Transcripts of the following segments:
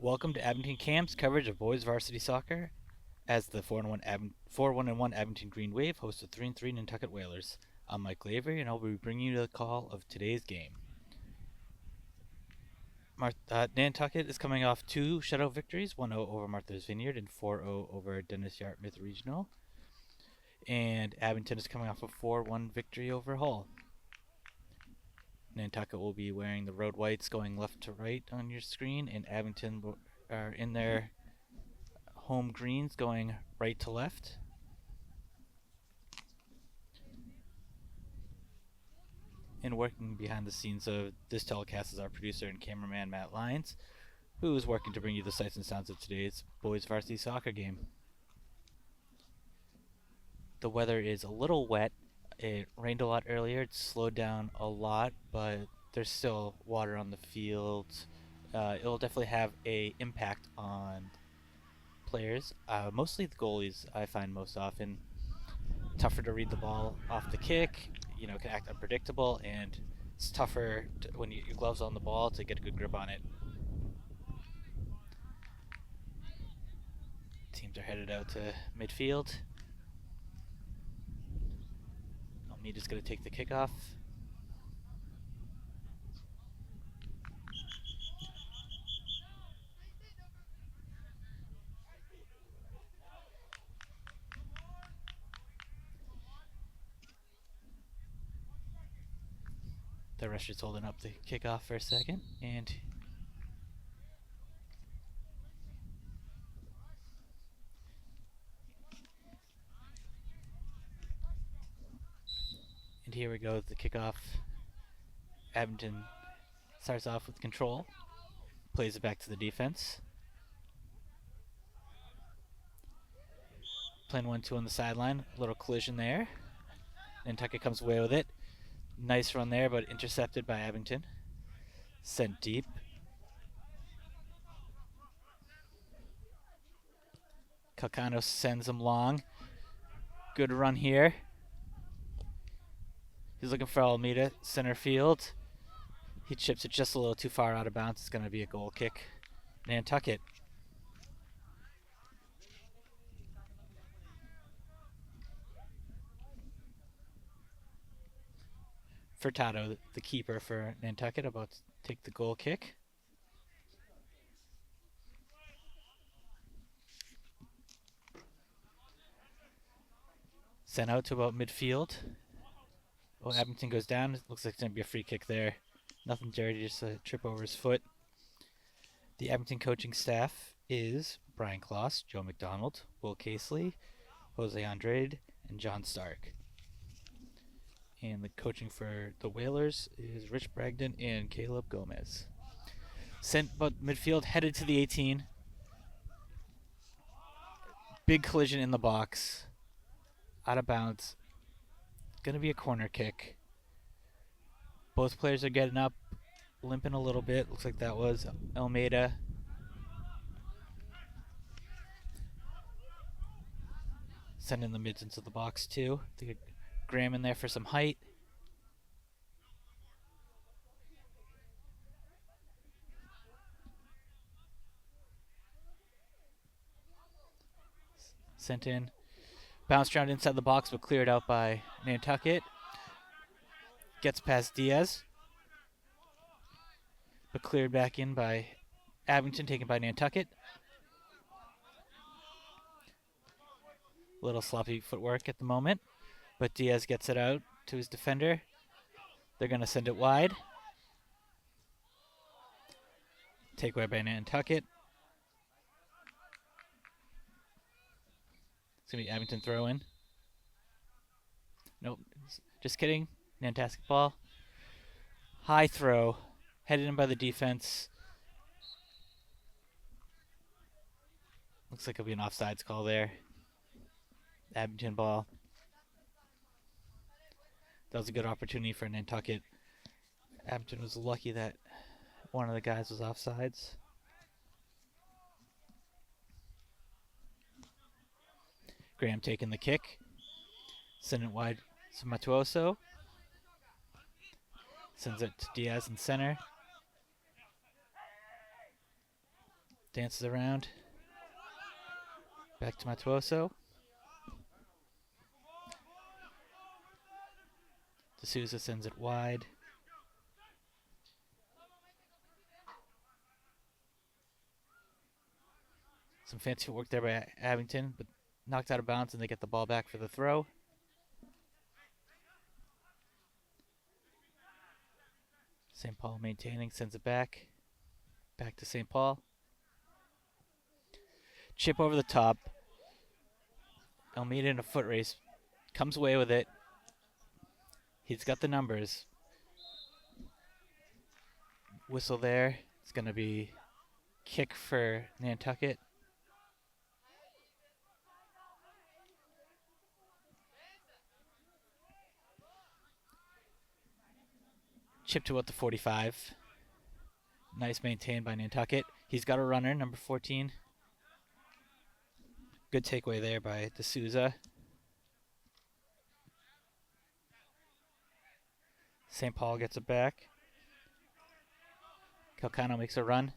Welcome to Abington Camp's coverage of boys varsity soccer as the 4-1-1 Abington Green Wave hosts the 3-3 Nantucket Whalers. I'm Mike Lavery, and I'll be bringing you the call of today's game. Nantucket is coming off two shutout victories, 1-0 over Martha's Vineyard and 4-0 over Dennis Yarmouth Regional. And Abington is coming off a 4-1 victory over Hull. Nantucket will be wearing the road whites going left to right on your screen, and Abington are in their home greens going right to left. And working behind the scenes of this telecast is our producer and cameraman Matt Lyons, who is working to bring you the sights and sounds of today's boys varsity soccer game. The weather is a little wet. It rained a lot earlier. It's slowed down a lot, but there's still water on the field. It'll definitely have a impact on players. Mostly the goalies, I find most often. Tougher to read the ball off the kick. Can act unpredictable, and it's tougher when your gloves on the ball to get a good grip on it. Teams are headed out to midfield. Almeida's going to take the kickoff. The rusher's holding up the kickoff for a second, and here we go, the kickoff. Abington starts off with control, plays it back to the defense. Playing 1-2 on the sideline, a little collision there. Nantucket comes away with it. Nice run there, but intercepted by Abington. Sent deep. Calcano sends him long. Good run here. He's looking for Almeida, center field. He chips it just a little too far out of bounds. It's going to be a goal kick. Nantucket. Furtado, the keeper for Nantucket, about to take the goal kick. Sent out to about midfield. Oh, Abington goes down. It looks like it's going to be a free kick there. Nothing dirty, just a trip over his foot. The Abington coaching staff is Brian Kloss, Joe McDonald, Will Casely, Jose Andrade, and John Stark. And the coaching for the Whalers is Rich Bragdon and Caleb Gomez. Sent about midfield, headed to the 18. Big collision in the box. Out of bounds. Going to be a corner kick. Both players are getting up, limping a little bit. Looks like that was Almeida. Sending the mids into the box too. They get Graham in there for some height. Sent in. Bounced around inside the box, but cleared out by Nantucket. Gets past Diaz, but cleared back in by Abington, taken by Nantucket. A little sloppy footwork at the moment, but Diaz gets it out to his defender. They're going to send it wide. Takeaway by Nantucket. It's going to be Abington throw in. Nope, just kidding. Nantucket ball. High throw. Headed in by the defense. Looks like it'll be an offsides call there. Abington ball. That was a good opportunity for Nantucket. Abington was lucky that one of the guys was offsides. Graham taking the kick. Sending it wide to Matuoso. Sends it to Diaz in center. Dances around. Back to Matuoso. D'Souza sends it wide. Some fancy work there by Abington, but knocked out of bounds, and they get the ball back for the throw. St. Paul maintaining, sends it back. Back to St. Paul. Chip over the top. Almeida in a foot race. Comes away with it. He's got the numbers. Whistle there. It's going to be kick for Nantucket. Chip to about the 45. Nice maintained by Nantucket. He's got a runner, number 14. Good takeaway there by D'Souza. St. Paul gets it back. Calcano makes a run.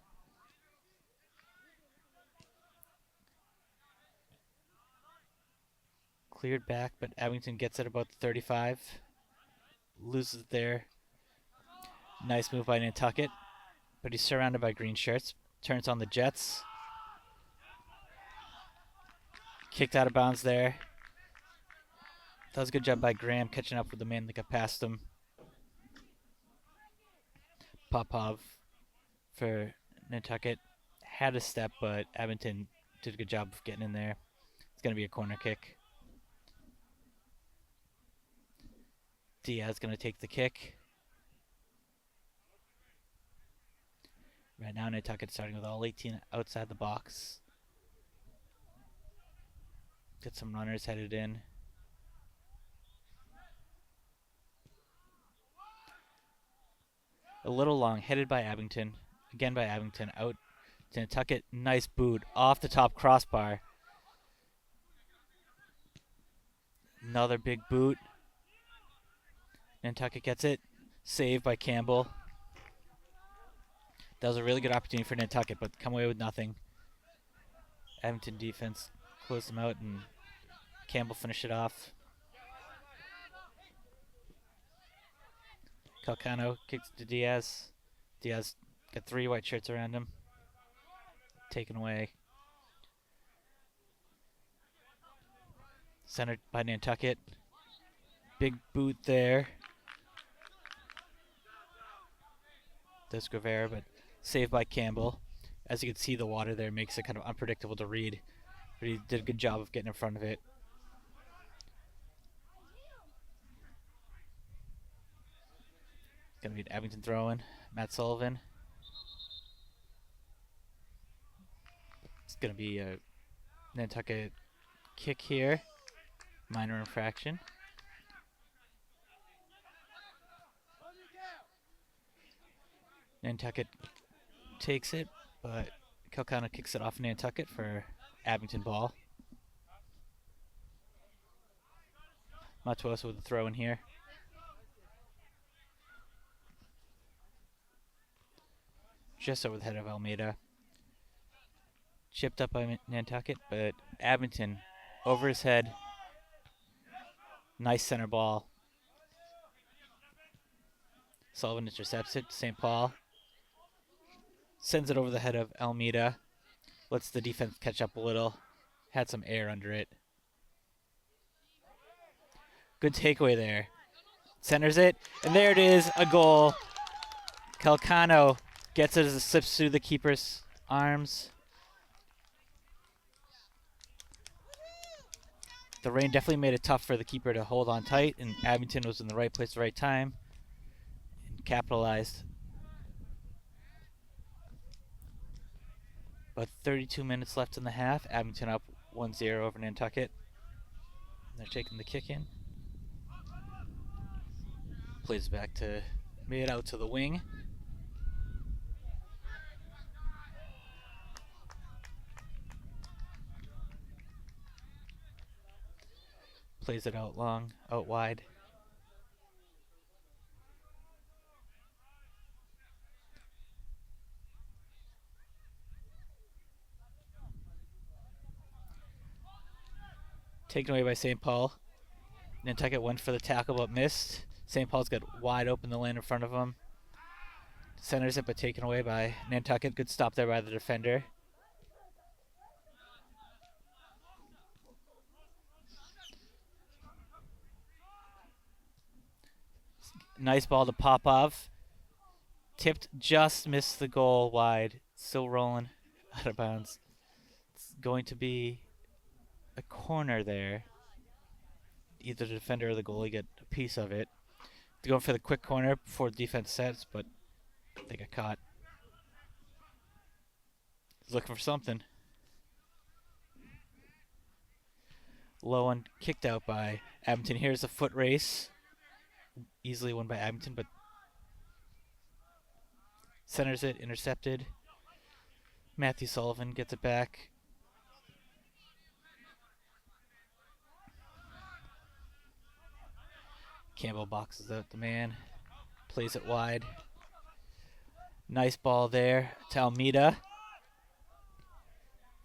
Cleared back, but Abington gets it about the 35. Loses it there. Nice move by Nantucket, but he's surrounded by green shirts. Turns on the Jets. Kicked out of bounds there. That was a good job by Graham catching up with the man that got past him. Popov for Nantucket had a step, but Abington did a good job of getting in there. It's going to be a corner kick. Diaz going to take the kick. Right now, Nantucket starting with all 18 outside the box. Get some runners headed in. A little long, headed by Abington. Again by Abington, out to Nantucket. Nice boot off the top crossbar. Another big boot. Nantucket gets it. Saved by Campbell. That was a really good opportunity for Nantucket, but come away with nothing. Abington defense closed them out, and Campbell finished it off. Calcano kicks to Diaz. Diaz got 3 white shirts around him. Taken away. Centered by Nantucket. Big boot there. Does Guevara, but saved by Campbell. As you can see, the water there makes it kind of unpredictable to read, but he did a good job of getting in front of it. Gonna be an Abington throw-in. Matt Sullivan. It's gonna be a Nantucket kick here. Minor infraction. Nantucket takes it, but Calcano kicks it off Nantucket for Abington ball. Matuoso with the throw in here. Just over the head of Almeida. Chipped up by Nantucket, but Abington over his head. Nice center ball. Sullivan intercepts it. St. Paul sends it over the head of Almeida. Lets the defense catch up a little. Had some air under it. Good takeaway there. Centers it, and there it is, a goal. Calcano gets it as it slips through the keeper's arms. The rain definitely made it tough for the keeper to hold on tight, and Abington was in the right place at the right time and capitalized. About 32 minutes left in the half. Abington up 1-0 over Nantucket. They're taking the kick in. Plays back to mid, out to the wing. Plays it out long, out wide. Taken away by St. Paul. Nantucket went for the tackle but missed. St. Paul's got wide open the lane in front of him. Centers it but taken away by Nantucket. Good stop there by the defender. Nice ball to Popov. Tipped, just missed the goal wide. Still rolling out of bounds. It's going to be a corner there. Either the defender or the goalie get a piece of it. They're going for the quick corner before the defense sets, but they got caught. He's looking for something. Low one kicked out by Abington. Here's a foot race. Easily won by Abington, but centers it, intercepted. Matthew Sullivan gets it back. Campbell boxes out the man. Plays it wide. Nice ball there to Almeida.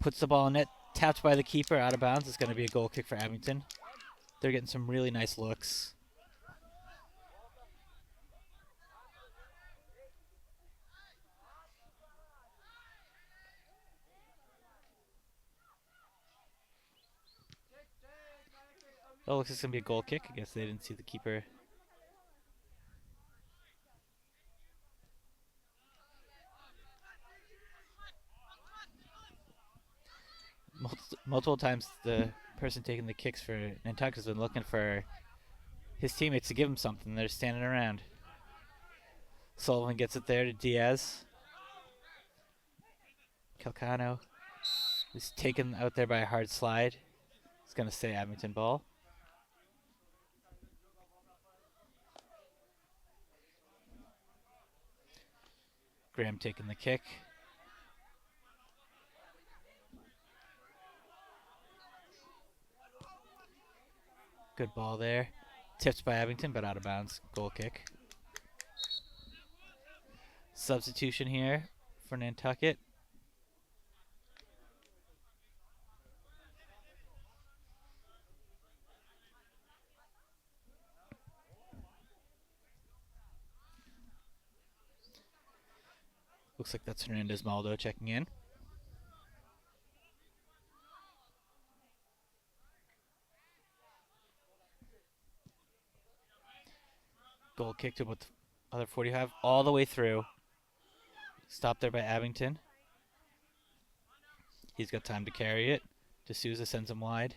Puts the ball in net. Tapped by the keeper, out of bounds. It's going to be a goal kick for Abington. They're getting some really nice looks. Oh, looks like it's going to be a goal kick. I guess they didn't see the keeper. Multiple times the person taking the kicks for Nantucket has been looking for his teammates to give him something. They're standing around. Sullivan gets it there to Diaz. Calcano is taken out there by a hard slide. It's going to stay Abington ball. Graham taking the kick. Good ball there. Tipped by Abington, but out of bounds. Goal kick. Substitution here for Nantucket. Looks like that's Hernandez Maldo checking in. Goal kick to about the other 45, all the way through. Stopped there by Abington. He's got time to carry it. D'Souza sends him wide.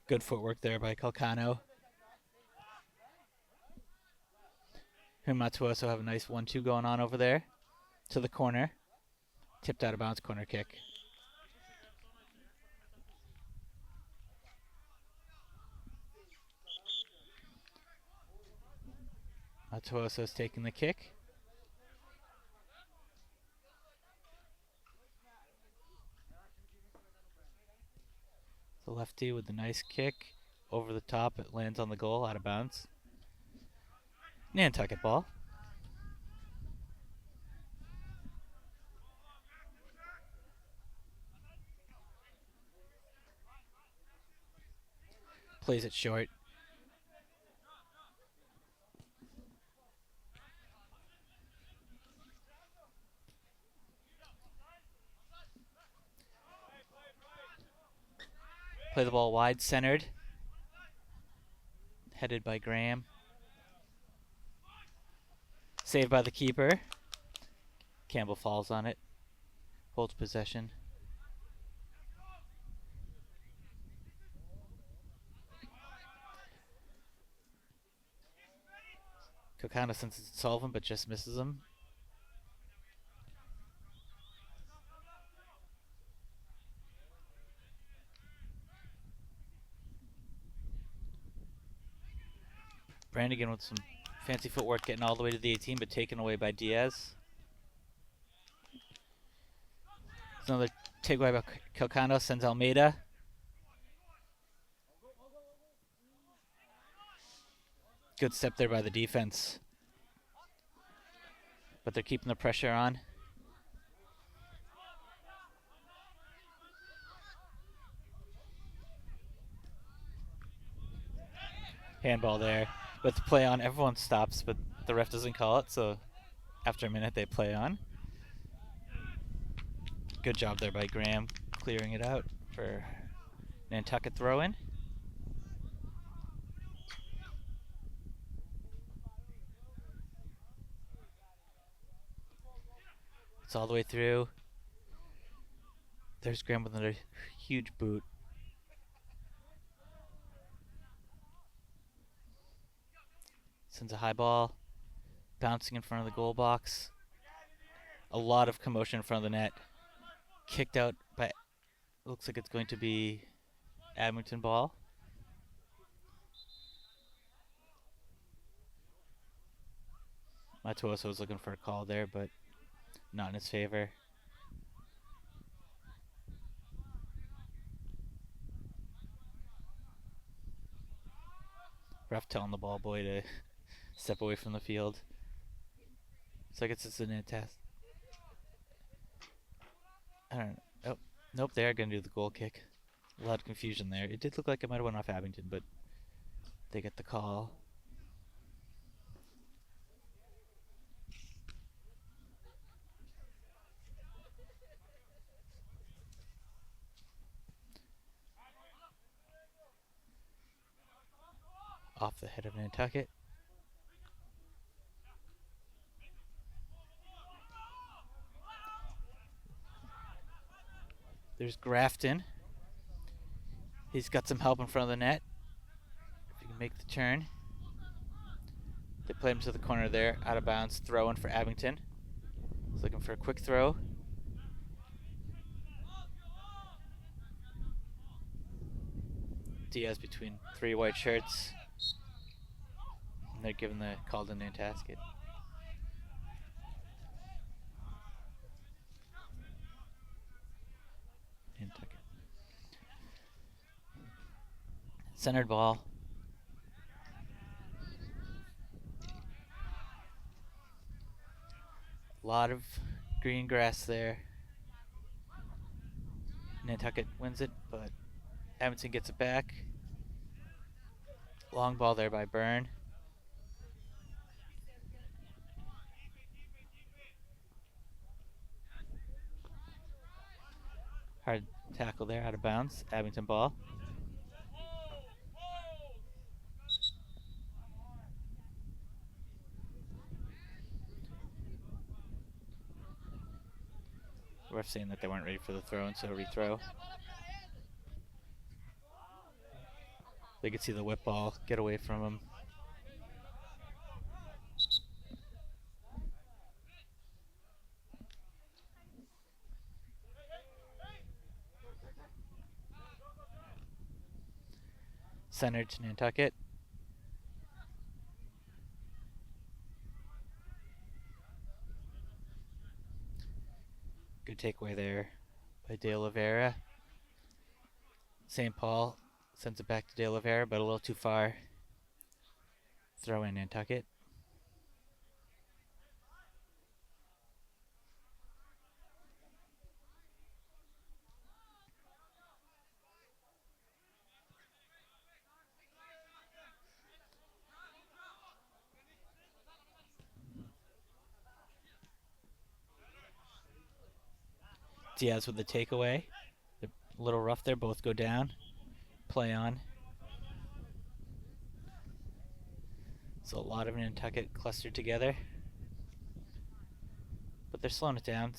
Good footwork there by Calcano. Him and Matuoso have a nice 1-2 going on over there. To the corner. Tipped out of bounds, corner kick. Matuoso's taking the kick. The lefty with the nice kick. Over the top, it lands on the goal, out of bounds. Nantucket ball. Plays it short. Play the ball wide, centered. Headed by Graham. Saved by the keeper. Campbell falls on it. Holds possession. Kokana senses Sullivan, but just misses him. Brannigan with some fancy footwork, getting all the way to the 18, but taken away by Diaz. There's another takeaway by Calcano, sends Almeida. Good step there by the defense. But they're keeping the pressure on. Handball there. With the play on, everyone stops, but the ref doesn't call it, so after a minute they play on. Good job there by Graham, clearing it out for Nantucket throw-in. It's all the way through. There's Graham with another huge boot. Sends a high ball, bouncing in front of the goal box. A lot of commotion in front of the net. Kicked out by, looks like it's going to be Abington ball. Matuoso was looking for a call there, but not in his favor. Ref telling the ball boy to step away from the field. So I guess it's an test. I don't know. Oh, nope, they are going to do the goal kick. A lot of confusion there. It did look like it might have went off Abington, but they get the call. Off the head of Nantucket. There's Grafton. He's got some help in front of the net. If he can make the turn. They play him to the corner there, out of bounds, throw in for Abington. He's looking for a quick throw. Diaz between three white shirts. And they're giving the call to Nantucket. Nantucket. Centered ball. A lot of green grass there. Nantucket wins it, but Abington gets it back. Long ball there by Byrne. Hard tackle there, out of bounds. Abington ball. Ref saying that they weren't ready for the throw, and so rethrow. They could see the whip ball get away from him. Centered to Nantucket. Good takeaway there by De Oliveira. St. Paul sends it back to De Oliveira, but a little too far. Throw in Nantucket. Diaz with the takeaway. They're a little rough there. Both go down. Play on. So a lot of Nantucket clustered together. But they're slowing it down.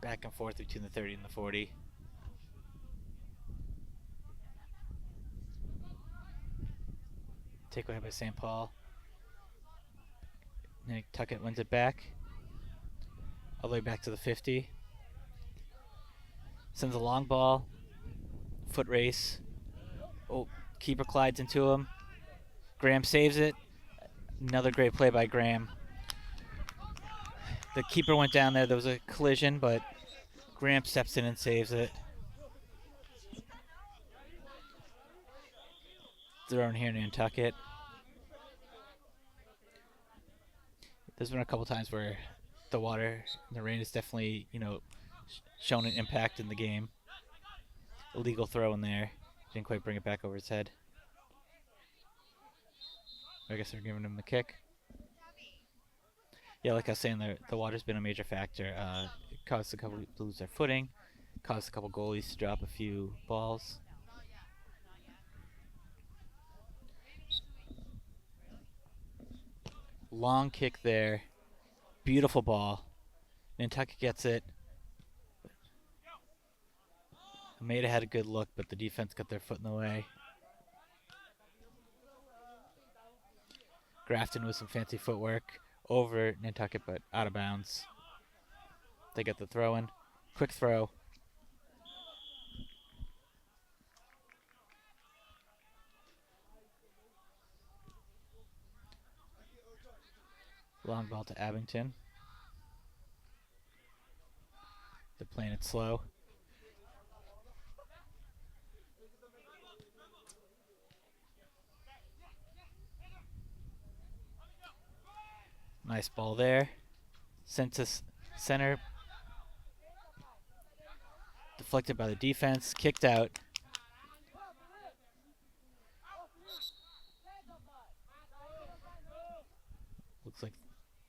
Back and forth between the 30 and the 40. Takeaway by St. Paul. Nantucket wins it back. All the way back to the 50. Sends a long ball. Foot race. Oh, keeper glides into him. Graham saves it. Another great play by Graham. The keeper went down there. There was a collision, but Graham steps in and saves it. Thrown here in Nantucket. There's been a couple times where the water and the rain has definitely, shown an impact in the game. Illegal throw in there. Didn't quite bring it back over his head. I guess they're giving him the kick. Yeah, like I was saying, the water's been a major factor. It caused a couple to lose their footing, caused a couple goalies to drop a few balls. Long kick there. Beautiful ball. Nantucket gets it. Maida had a good look, but the defense got their foot in the way. Grafton with some fancy footwork over Nantucket, but out of bounds. They get the throw in. Quick throw. Long ball to Abington. They're playing it slow. Nice ball there. Sent to center. Deflected by the defense. Kicked out. Looks like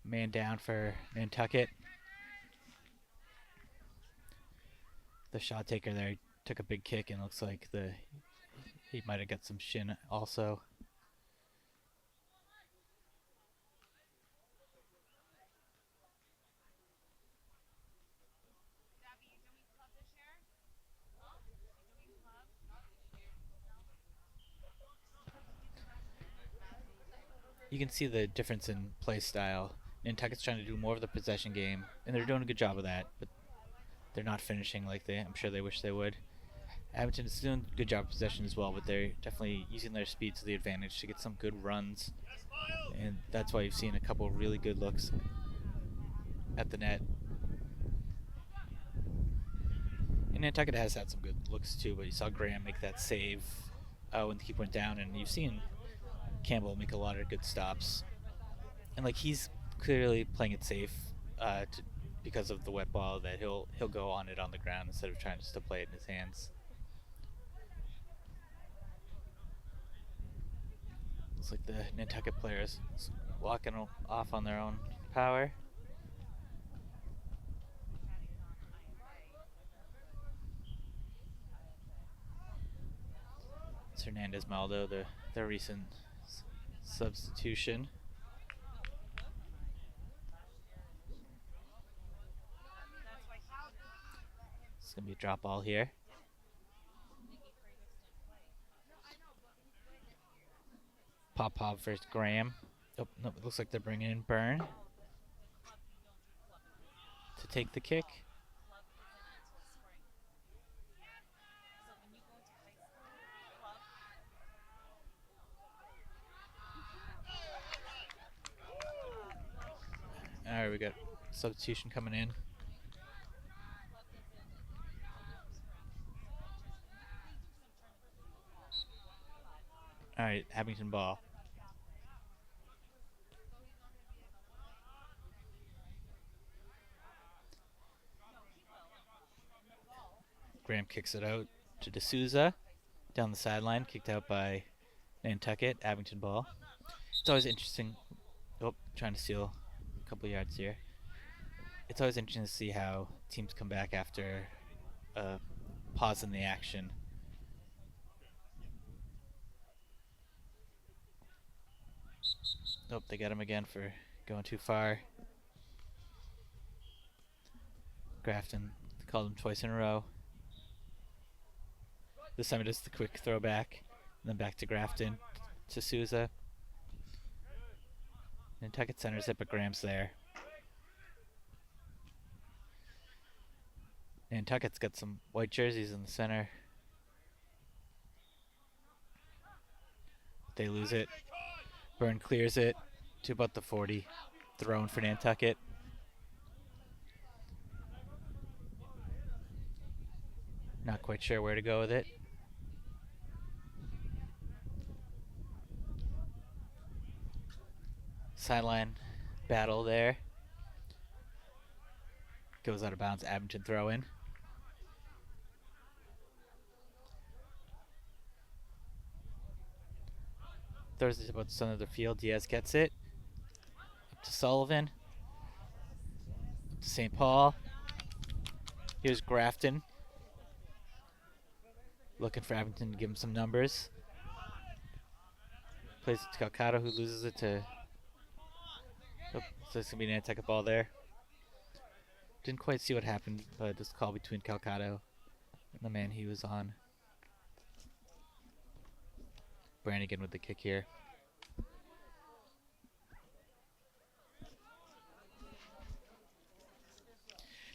man down for Nantucket. The shot taker there took a big kick and looks like he might have got some shin also. You can see the difference in play style. Nantucket's trying to do more of the possession game, and they're doing a good job of that, but they're not finishing like I'm sure they wish they would. Abington is doing a good job of possession as well, but they're definitely using their speed to the advantage to get some good runs, and that's why you've seen a couple really good looks at the net. And Nantucket has had some good looks too, but you saw Graham make that save when the keeper went down, and you've seen Campbell make a lot of good stops. And like he's clearly playing it safe because of the wet ball, that he'll go on it on the ground instead of trying just to play it in his hands. Looks like the Nantucket players walking off on their own power. It's Hernandez Maldo, the recent substitution. It's going to be a drop ball here. Pop first, Graham. Oh, no, it looks like they're bringing in Byrne to take the kick. Alright, we got substitution coming in. Alright, Abington ball. Graham kicks it out to D'Souza. Down the sideline, kicked out by Nantucket. Abington ball. It's always interesting. Oh, trying to steal a couple yards here. It's always interesting to see how teams come back after a pause in the action. Oh, they got him again for going too far. Grafton called him twice in a row. This time it is the quick throwback, and then back to Grafton, to Souza. Nantucket centers it, but Graham's there. Nantucket's got some white jerseys in the center. They lose it. Byrne clears it to about the 40. Thrown for Nantucket. Not quite sure where to go with it. Sideline battle there. Goes out of bounds. Abington throw in. Throws it about the center of the field. Diaz gets it. Up to Sullivan. Up to St. Paul. Here's Grafton. Looking for Abington to give him some numbers. Plays it to Calcado, who loses it to... Oh, so it's going to be an Nantucket ball there. Didn't quite see what happened, but this call between Calcado and the man he was on. Brannigan with the kick here.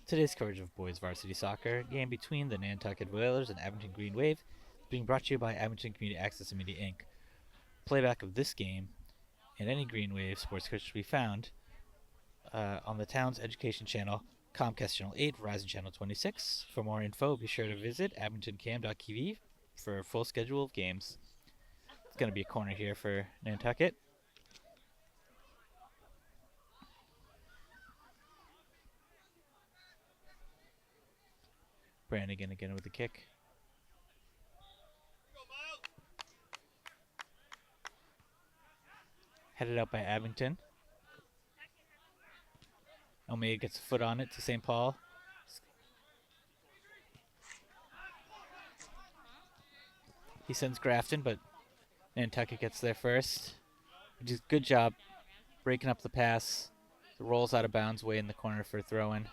Today's coverage of boys varsity soccer game between the Nantucket Whalers and Abington Green Wave is being brought to you by Abington Community Access and Media Inc. Playback of this game and any Green Wave sports coverage to be found on the town's education channel, Comcast Channel 8, Verizon Channel 26. For more info, be sure to visit abingtoncam.tv for a full schedule of games. It's going to be a corner here for Nantucket. Brannigan again with the kick. Headed out by Abington. Almeida gets a foot on it to St. Paul. He sends Grafton, but Nantucket gets there first. Good job breaking up the pass. It rolls out of bounds way in the corner for a throw-in.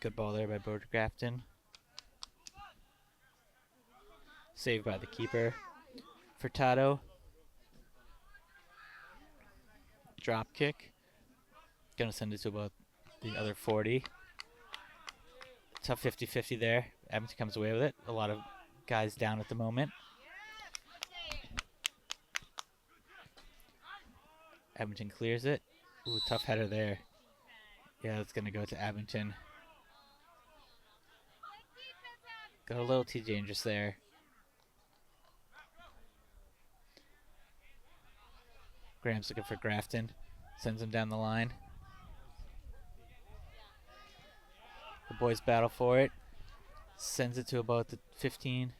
Good ball there by Bo Grafton. Saved by the keeper. Furtado. Drop kick. Gonna send it to about the other 40. Tough 50-50 there. Abington comes away with it. A lot of guys down at the moment. Abington clears it. Ooh, tough header there. Yeah, it's gonna go to Abington. Got a little too dangerous there. Graham's looking for Grafton. Sends him down the line. The boys battle for it. Sends it to about the 15.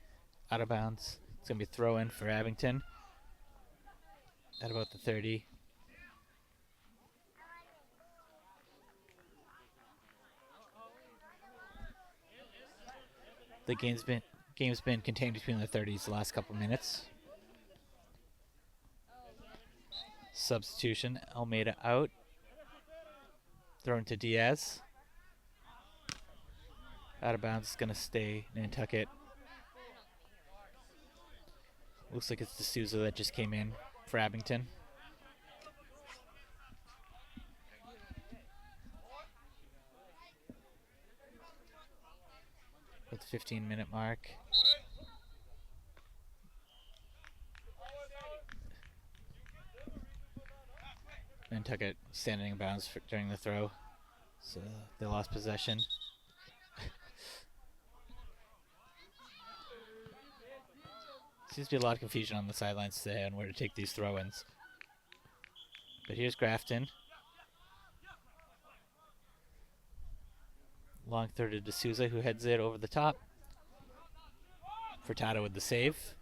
Out of bounds. It's going to be a throw-in for Abington. At about the 30. The game's been contained between the 30s the last couple minutes. Substitution, Almeida out. Thrown to Diaz. Out of bounds, it's going to stay Nantucket. Looks like it's D'Souza that just came in for Abington. At the 15-minute mark. Nantucket standing in bounds during the throw, so they lost possession. Seems to be a lot of confusion on the sidelines today on where to take these throw-ins. But here's Grafton. Long throw to D'Souza, who heads it over the top. Furtado with the save.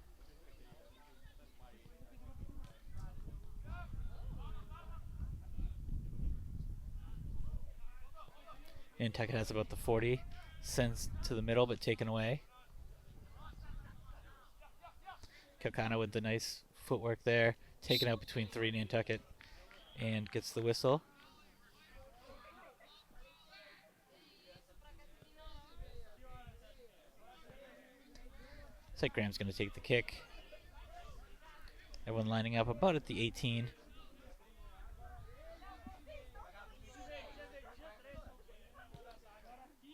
Nantucket has about the 40. Sends to the middle, but taken away. Calcano with the nice footwork there. Taken out between 3 Nantucket. And gets the whistle. Looks like Graham's going to take the kick. Everyone lining up about at the 18.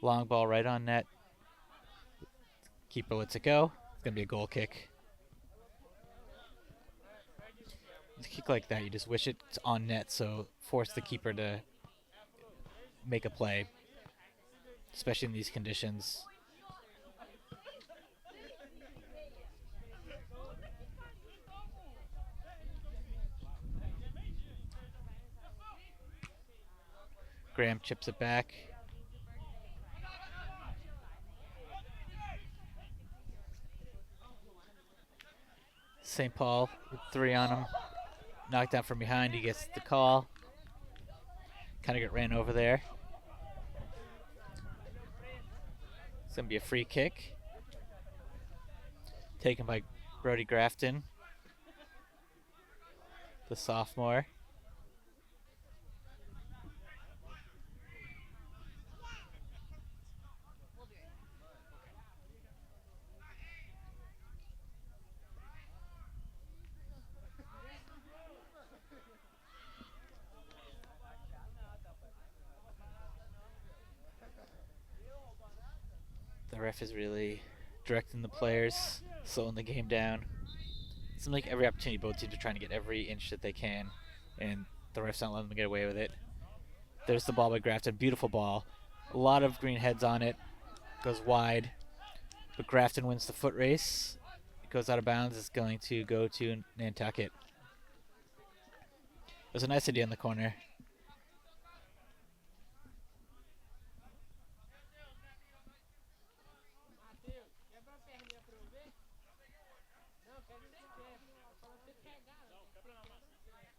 Long ball right on net. Keeper lets it go. It's going to be a goal kick. With a kick like that, you just wish it's on net, so force the keeper to make a play, especially in these conditions. Graham chips it back. St. Paul with 3 on him. Knocked down from behind. He gets the call. Kind of get ran over there. It's going to be a free kick. Taken by Brody Grafton, the sophomore. The ref is really directing the players, slowing the game down. It seems like every opportunity both teams are trying to get every inch that they can, and the ref's not letting them get away with it. There's the ball by Grafton. Beautiful ball. A lot of green heads on it. Goes wide. But Grafton wins the foot race. It goes out of bounds. It's going to go to Nantucket. It was a nice idea in the corner.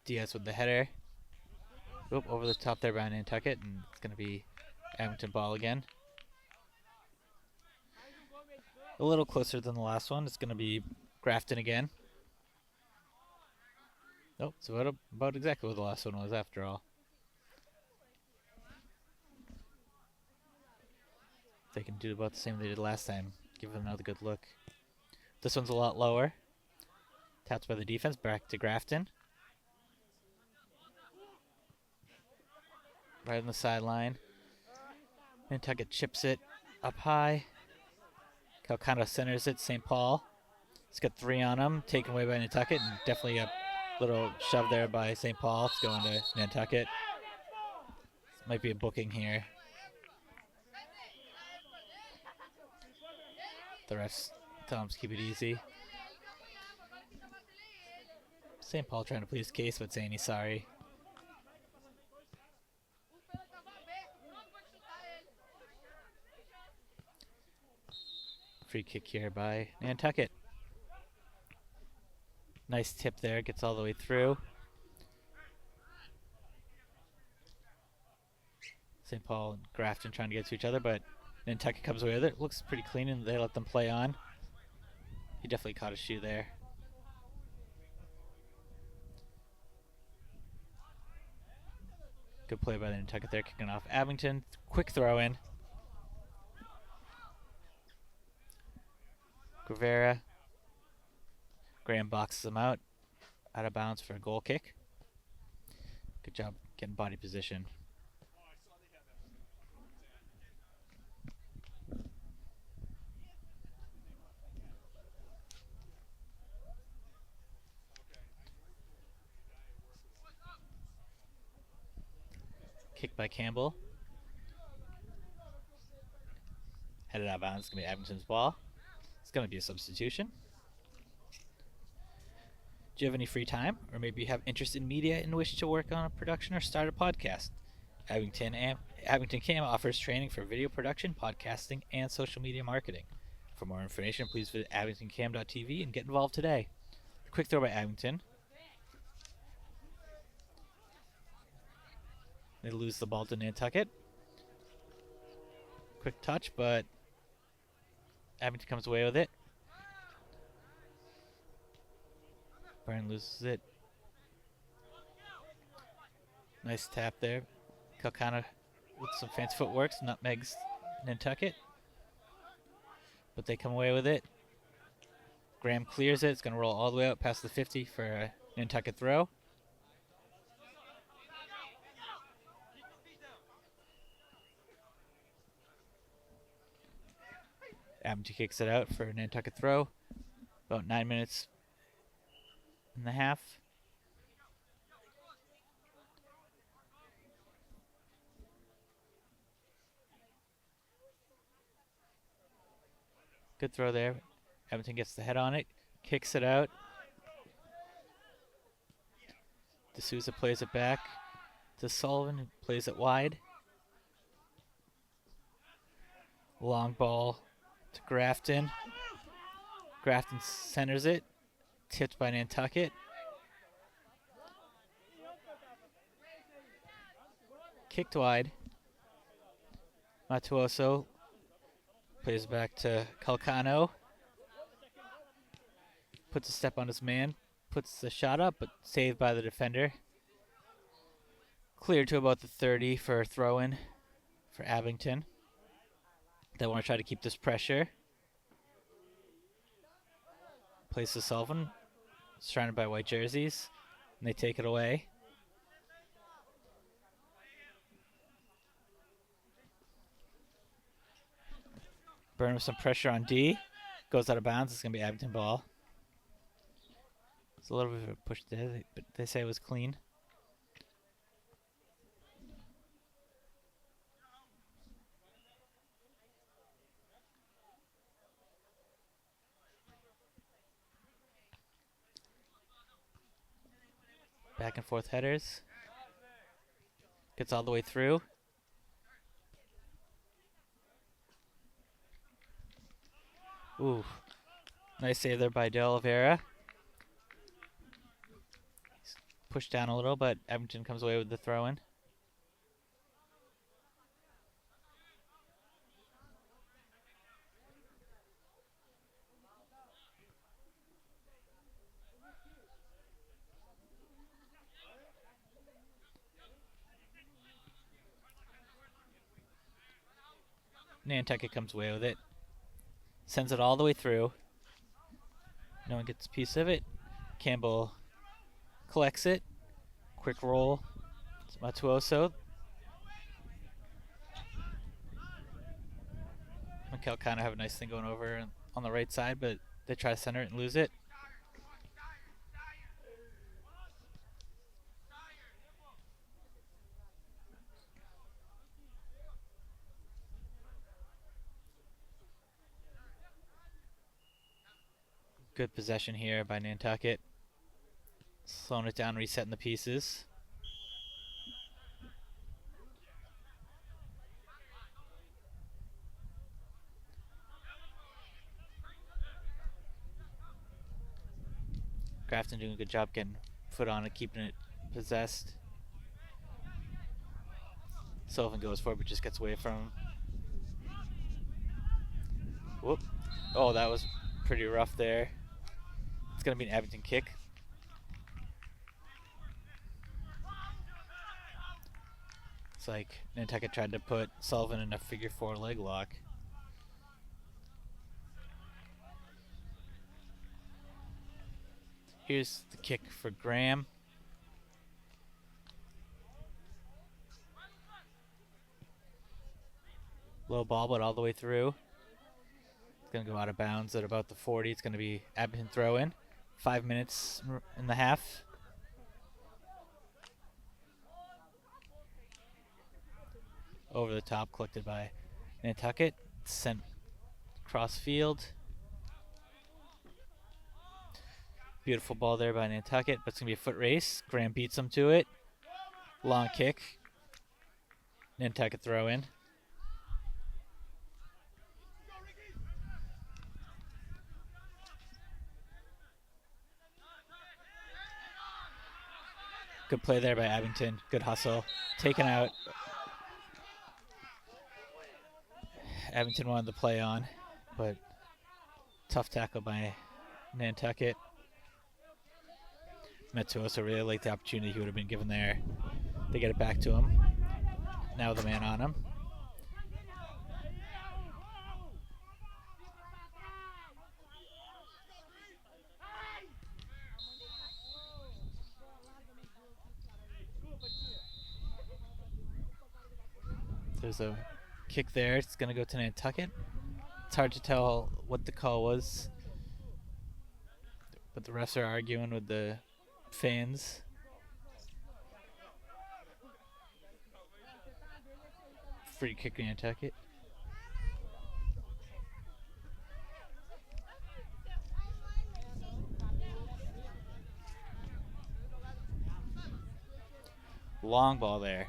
Diaz with the header. Oop, over the top there by Nantucket, and it's going to be Abington ball again. A little closer than the last one. It's going to be Grafton again. Nope, it's about exactly what the last one was after all. They can do about the same they did last time. Give them another good look. This one's a lot lower. Tapped by the defense, back to Grafton. Right on the sideline. Nantucket chips it up high. Calcano centers it. St. Paul. It's got 3 on him. Taken away by Nantucket. And definitely a little shove there by St. Paul. It's going to Nantucket. This might be a booking here. The refs tell him to keep it easy. St. Paul trying to plead his case, but saying he's sorry. Free kick here by Nantucket. Nice tip there, gets all the way through. St. Paul and Grafton trying to get to each other, but Nantucket comes away with it. Looks pretty clean, and they let them play on. He definitely caught a shoe there. Good play by the Nantucket there, kicking off Abington. Quick throw in. Guevara. Graham boxes him out of bounds for a goal kick. Good job getting body position. Kick by Campbell. Headed out of bounds. It's going to be Abington's ball. It's going to be a substitution. Do you have any free time, or maybe you have interest in media and wish to work on a production or start a podcast? Abington Cam offers training for video production, podcasting, and social media marketing. For more information, please visit abingtoncam.tv and get involved today. Quick throw by Abington. They lose the ball to Nantucket. Quick touch, but Abington comes away with it. Brian loses it. Nice tap there. Calcano with some fancy footworks, nutmegs Nantucket. But they come away with it. Graham clears it. It's going to roll all the way out past the 50 for a Nantucket throw. Abington kicks it out for a Nantucket throw. About 9 minutes and a half. Good throw there. Abington gets the head on it, kicks it out. D'Souza plays it back to Sullivan, who plays it wide. Long ball to Grafton. Grafton centers it. Tipped by Nantucket. Kicked wide. Matuoso plays back to Calcano. Puts a step on his man. Puts the shot up, but saved by the defender. Cleared to about the 30 for a throw-in for Abington. They want to try to keep this pressure. Plays to Sullivan. Surrounded by white jerseys. And they take it away. Burn with some pressure on D. Goes out of bounds. It's going to be Abington ball. It's a little bit of a push there, but they say it was clean. Back and forth headers. Gets all the way through. Ooh. Nice save there by De Oliveira. Pushed down a little, but Abington comes away with the throw-in. Nantucket comes away with it. Sends it all the way through. No one gets a piece of it. Campbell collects it. Quick roll. It's Matuoso. Mikel kind of have a nice thing going over on the right side, but they try to center it and lose it. Good possession here by Nantucket. Slowing it down, resetting the pieces. Grafton doing a good job getting foot on it, keeping it possessed. Sullivan goes for it, but just gets away from him. Whoop. Oh, that was pretty rough there. It's going to be an Abington kick. It's like Nantucket tried to put Sullivan in a figure 4 leg lock. Here's the kick for Graham. Low ball, but all the way through. It's going to go out of bounds at about the 40. It's going to be Abington throw-in. 5 minutes in the half. Over the top, collected by Nantucket. Sent cross field. Beautiful ball there by Nantucket, but it's going to be a foot race. Graham beats him to it. Long kick. Nantucket throw in. Good play there by Abington. Good hustle. Taken out. Abington wanted the play on, but tough tackle by Nantucket. Metsuoso really liked the opportunity he would have been given there. They get it back to him. Now the man on him. There's a kick there. It's going to go to Nantucket. It's hard to tell what the call was, but the refs are arguing with the fans. Free kick Nantucket. Long ball there.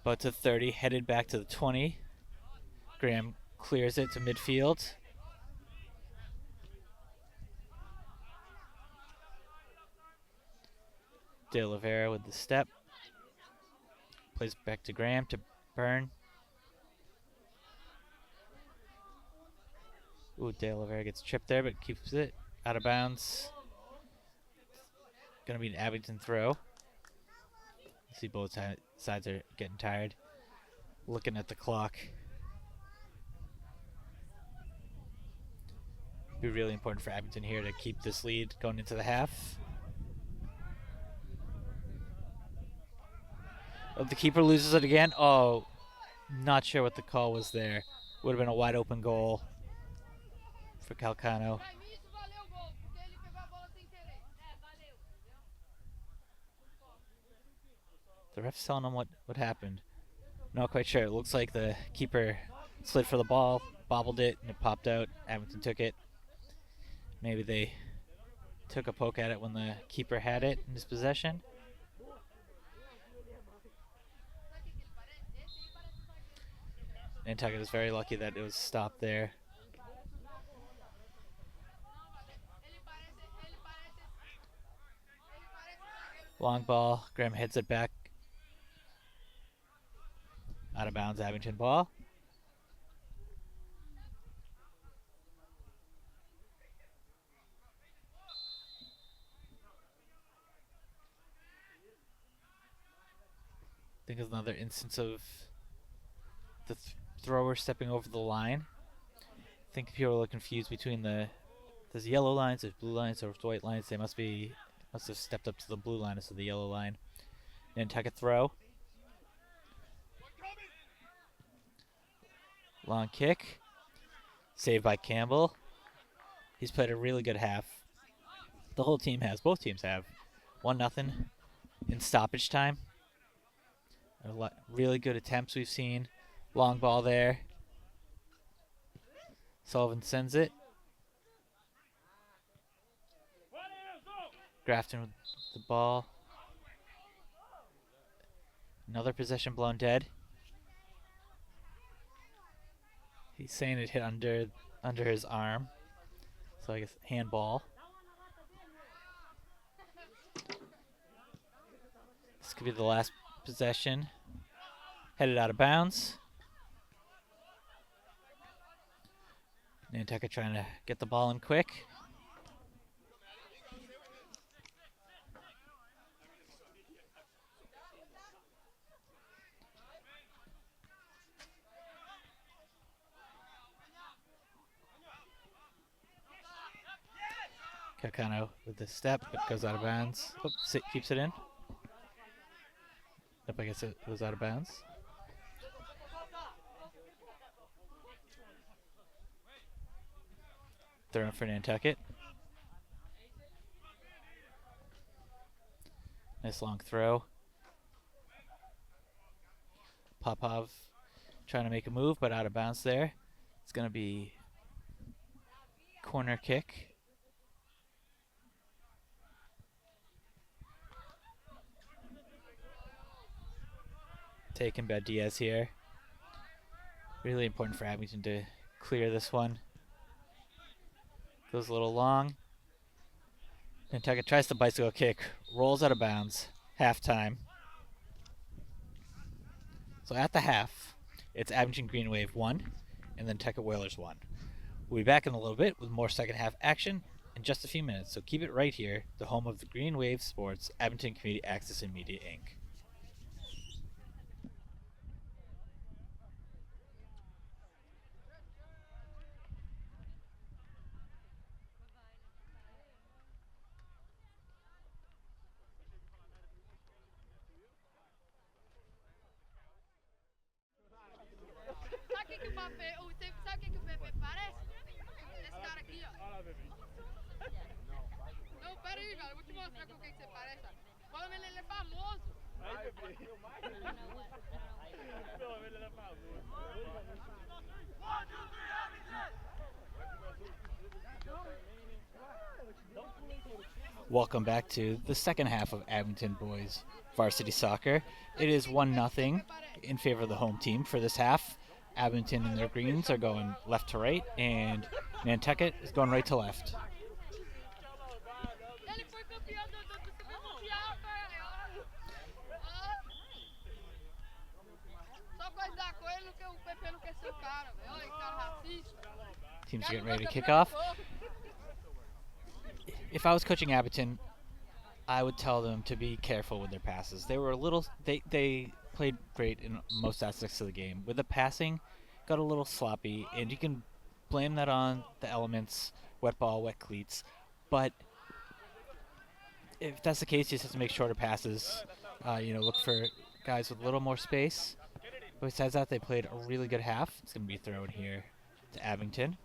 But to 30, headed back to the 20. Graham clears it to midfield. De Oliveira with the step. Plays back to Graham to Byrne. Ooh, De Oliveira gets tripped there, but keeps it out of bounds. Gonna be an Abington throw. See both sides are getting tired. Looking at the clock. Be really important for Abington here to keep this lead going into the half. Oh, the keeper loses it again. Oh, not sure what the call was there. Would have been a wide open goal for Calcano. The ref's telling him what happened. Not quite sure. It looks like the keeper slid for the ball, bobbled it, and it popped out. Abington took it. Maybe they took a poke at it when the keeper had it in his possession. Nantucket is very lucky that it was stopped there. Long ball. Graham hits it back. Out of bounds, Abington ball. I think it's another instance of the thrower stepping over the line. I think people are a little confused between there's yellow lines, there's blue lines, there's white lines. They must have stepped up to the blue line instead of the yellow line. Nantucket throw. Long kick. Saved by Campbell. He's played a really good half. The whole team has. Both teams have. 1-0 in stoppage time. Really good attempts we've seen. Long ball there. Sullivan sends it. Grafton with the ball. Another possession blown dead. He's saying it hit under his arm. So I guess handball. This could be the last possession. Headed out of bounds. Nantucket trying to get the ball in quick. Calcano with the step, but goes out of bounds. Oops, keeps it in. Nope, I guess it was out of bounds. Throw in for Nantucket. Nice long throw. Popov trying to make a move, but out of bounds there. It's going to be corner kick. Taken by Diaz here. Really important for Abington to clear this one. Goes a little long. Nantucket tries the bicycle kick. Rolls out of bounds. Halftime. So at the half, it's Abington Green Wave 1 and then Nantucket Whalers 1. We'll be back in a little bit with more second half action in just a few minutes. So keep it right here, the home of the Green Wave Sports, Abington Community Access and Media Inc. Sabe o que o Pepe parece? Esse cara aqui, ó. Não, pera aí, velho. Eu vou te mostrar com quem que você parece. Pelo menos ele é famoso. Aí, Pepe. Pelo menos ele é famoso. Welcome back to the second half of Abington Boys Varsity Soccer. It is 1-0 in favor of the home team for this half. Abington and their greens are going left to right, and Nantucket is going right to left. Ele foi campeão do Super Mundial, cara. Só coisar com ele que o PP não quer ser o cara, velho. Olha, cara racista. Teams are getting ready to kick off. If I was coaching Abington, I would tell them to be careful with their passes. They were a little. They played great in most aspects of the game. With the passing, got a little sloppy, and you can blame that on the elements, wet ball, wet cleats. But if that's the case, you just have to make shorter passes. Look for guys with a little more space. But besides that, they played a really good half. It's going to be thrown here to Abington.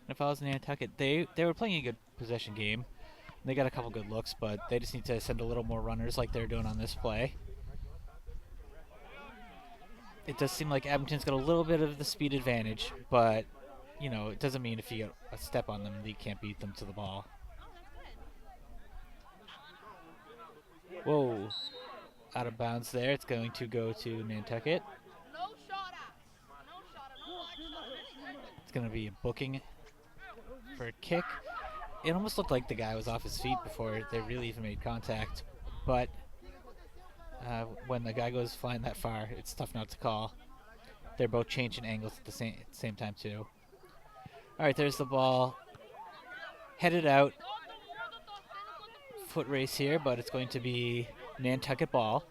And if I was Nantucket, they were playing a good possession game. They got a couple good looks, but they just need to send a little more runners like they're doing on this play. It does seem like Abington's got a little bit of the speed advantage, but, it doesn't mean if you get a step on them, you can't beat them to the ball. Whoa. Out of bounds there. It's going to go to Nantucket. It's going to be a booking for a kick. It almost looked like the guy was off his feet before they really even made contact, but when the guy goes flying that far, it's tough not to call. They're both changing angles at the same time too. All right, there's the ball. Headed out. Foot race here, but it's going to be Nantucket ball.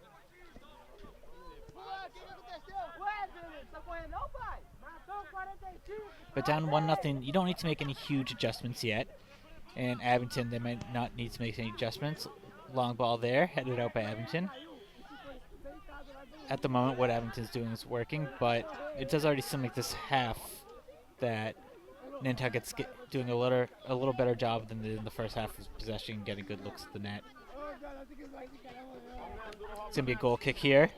But down 1-0, you don't need to make any huge adjustments yet. And Abington, they might not need to make any adjustments. Long ball there, headed out by Abington. At the moment, what Abington's doing is working, but it does already seem like this half that Nantucket's doing a little better job than they did in the first half of possession, getting good looks at the net. It's going to be a goal kick here.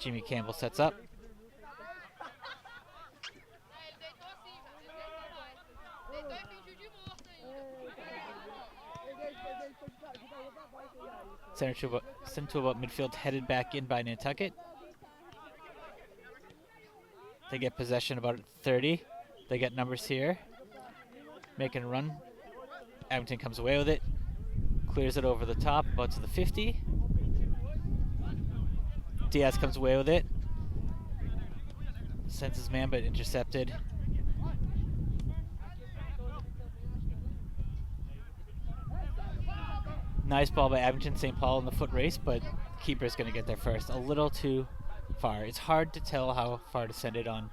Jimmy Campbell sets up. Sent to about midfield, headed back in by Nantucket. They get possession about 30. They get numbers here. Making a run. Abington comes away with it. Clears it over the top, about to the 50. Diaz comes away with it. Sends his man, but intercepted. Nice ball by Abington. St. Paul in the foot race, but keeper's going to get there first. A little too far. It's hard to tell how far to send it on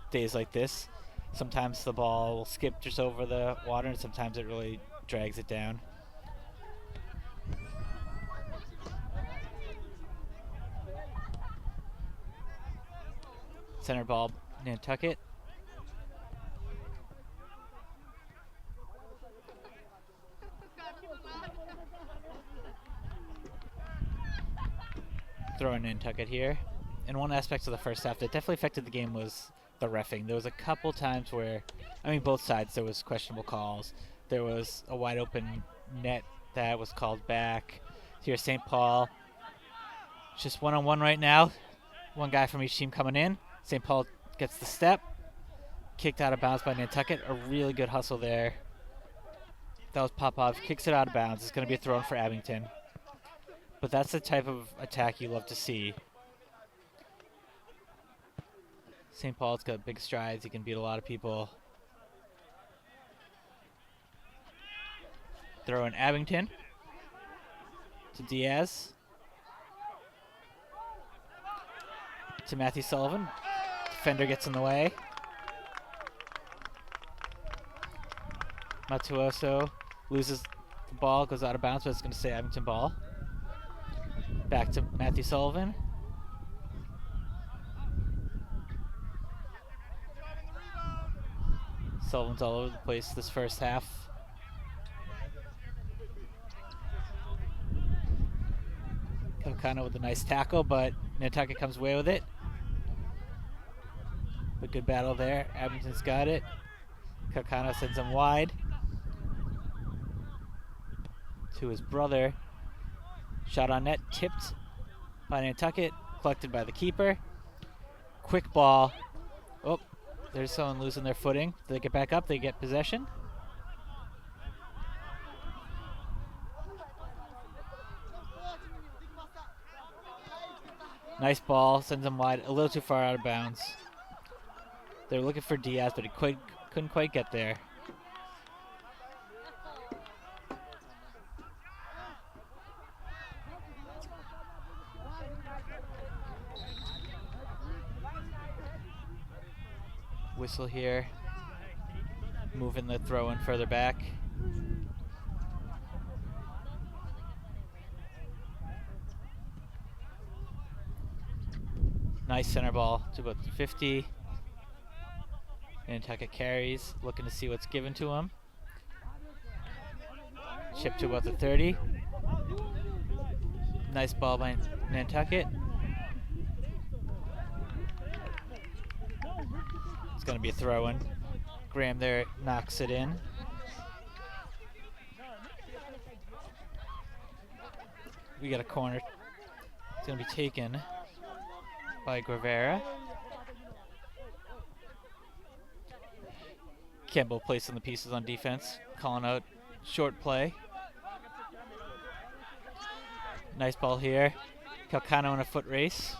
days like this. Sometimes the ball will skip just over the water, and sometimes it really drags it down. Center ball, Nantucket. Throwing Nantucket here. And one aspect of the first half that definitely affected the game was the reffing. There was a couple times where, both sides, there was questionable calls. There was a wide open net that was called back. Here's St. Paul. Just one-on-one right now. One guy from each team coming in. St. Paul gets the step. Kicked out of bounds by Nantucket. A really good hustle there. That was Popov. Kicks it out of bounds. It's going to be a throw for Abington. But that's the type of attack you love to see. St. Paul's got big strides. He can beat a lot of people. Throwing Abington to Diaz. To Matthew Sullivan. Defender gets in the way. Matuoso loses the ball, goes out of bounds, but it's going to stay Abington ball. Back to Matthew Sullivan. Sullivan's all over the place this first half. Kakana with a nice tackle, but Nantucket comes away with it. A good battle there. Abington's got it. Kakana sends him wide to his brother. Shot on net, tipped by Nantucket. collected by the keeper. Quick ball. Oh, there's someone losing their footing. Do they get back up? They get possession. Nice ball. Sends them wide. A little too far out of bounds. They're looking for Diaz, but he couldn't quite get there. Whistle here. Moving the throw in further back. Nice center ball to about the 50. Nantucket carries, looking to see what's given to him. Chip to about the 30. Nice ball by Nantucket. It's going to be a throw-in. Graham there knocks it in. We got a corner. It's going to be taken by Guevara. Campbell placing the pieces on defense, calling out short play. Nice ball here. Calcano in a foot race.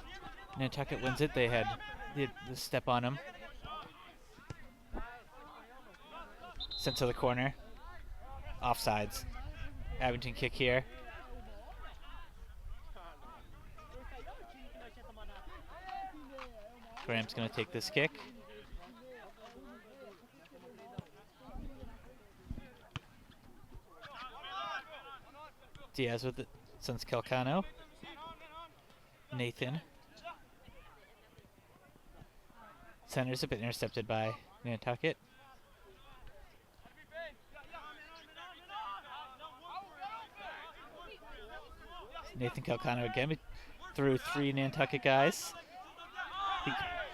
Nantucket wins it. They had the step on him. Sent to the corner. Offsides. Abington kick here. Graham's going to take this kick. Diaz with it. Sends Calcano. Nathan. Centers a bit intercepted by Nantucket. Nathan Calcano again through 3 Nantucket guys.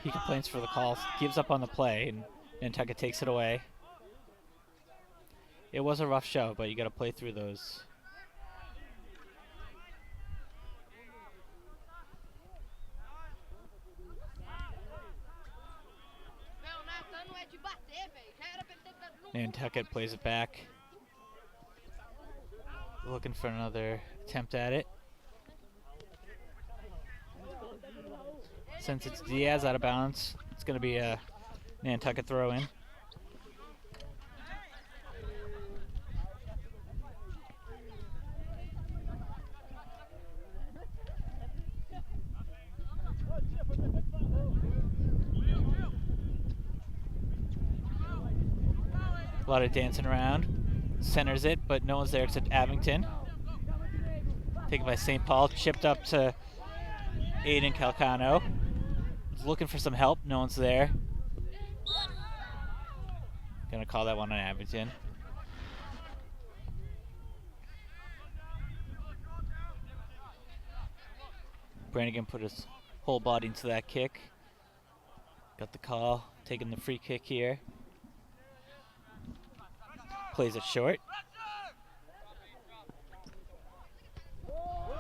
He complains for the call, gives up on the play, and Nantucket takes it away. It was a rough show, but you got to play through those. Nantucket plays it back. Looking for another attempt at it. Since it's Diaz out of bounds, it's going to be a Nantucket throw-in. A lot of dancing around. Centers it, but no one's there except Abington. Taken by St. Paul, chipped up to Aiden Calcano. He's looking for some help, no one's there. Gonna call that one on Abington. Brannigan put his whole body into that kick. Got the call, taking the free kick here. Plays it short.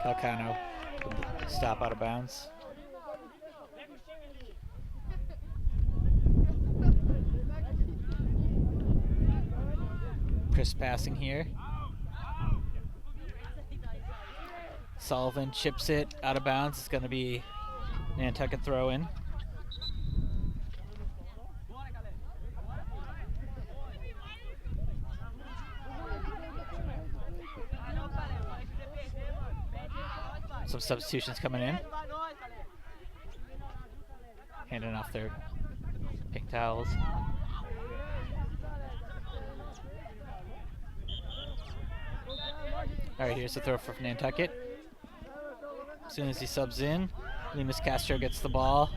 Calcano with the stop out of bounds. Crisp passing here. Sullivan chips it out of bounds. It's going to be Nantucket throw in. Some substitutions coming in. Handing off their pink towels. All right, here's the throw for Nantucket. As soon as he subs in, Lemus Castro gets the ball.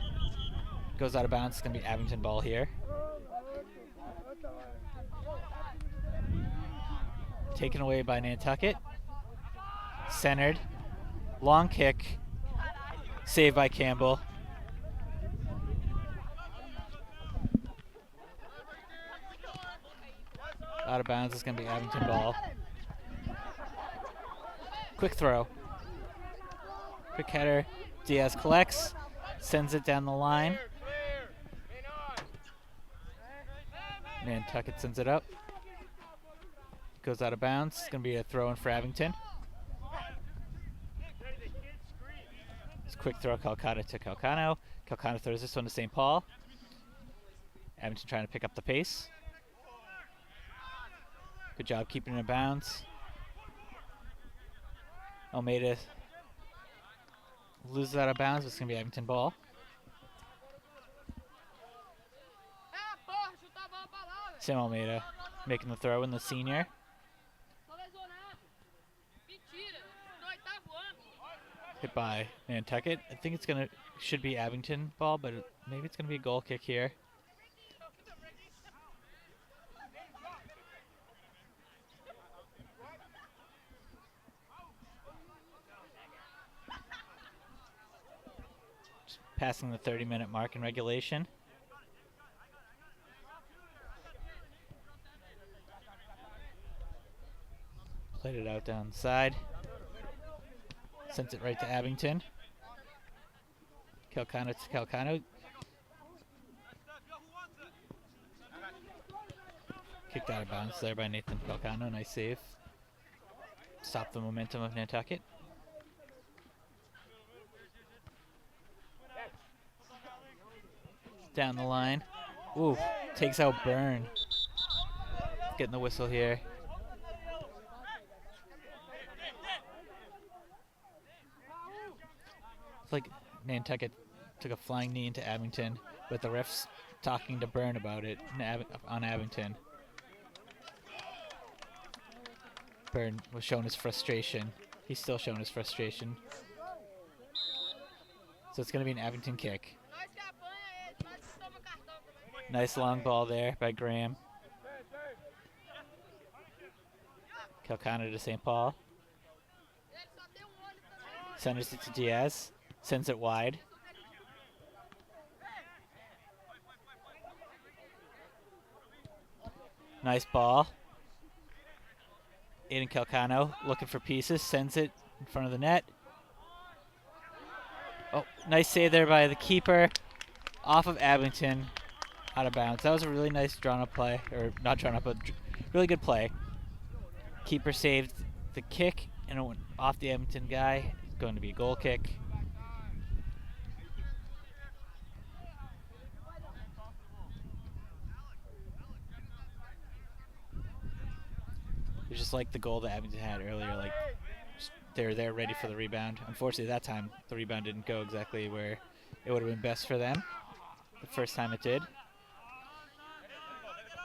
Goes out of bounds. It's going to be Abington ball here. Taken away by Nantucket. Centered. Long kick. Saved by Campbell. Out of bounds. It's going to be Abington ball. Quick throw. Quick header. Diaz collects, sends it down the line. Nantucket sends it up. Goes out of bounds. It's going to be a throw in for Abington. It's a quick throw, Calcano to Calcano. Calcano throws this one to St. Paul. Abington trying to pick up the pace. Good job keeping it in bounds. Almeida loses out of bounds, but it's going to be Abington ball. Sam Almeida making the throw in, the senior. Hit by Nantucket. I think it's should be Abington ball, but maybe it's gonna be a goal kick here. Just passing the 30-minute mark in regulation. Played it out down the side. Sent it right to Abington. Calcano to Calcano. Kicked out of bounds there by Nathan Calcano. Nice save. Stopped the momentum of Nantucket. Down the line. Ooh, takes out Byrne. Getting the whistle here. It's like Nantucket took a flying knee into Abington, but the ref's talking to Byrne about it on Abington. Byrne was showing his frustration. He's still showing his frustration. So it's going to be an Abington kick. Nice long ball there by Graham. Calcano to St. Paul. Centers it to Diaz. Sends it wide. Nice ball. Aiden Calcano looking for pieces. Sends it in front of the net. Oh, nice save there by the keeper. Off of Abington. Out of bounds. That was a really nice drawn-up play. Or not drawn-up, but really good play. Keeper saved the kick, and it went off the Abington guy. It's going to be a goal kick. It's just like the goal that Abington had earlier. Like they were there ready for the rebound. Unfortunately, that time the rebound didn't go exactly where it would have been best for them. The first time it did.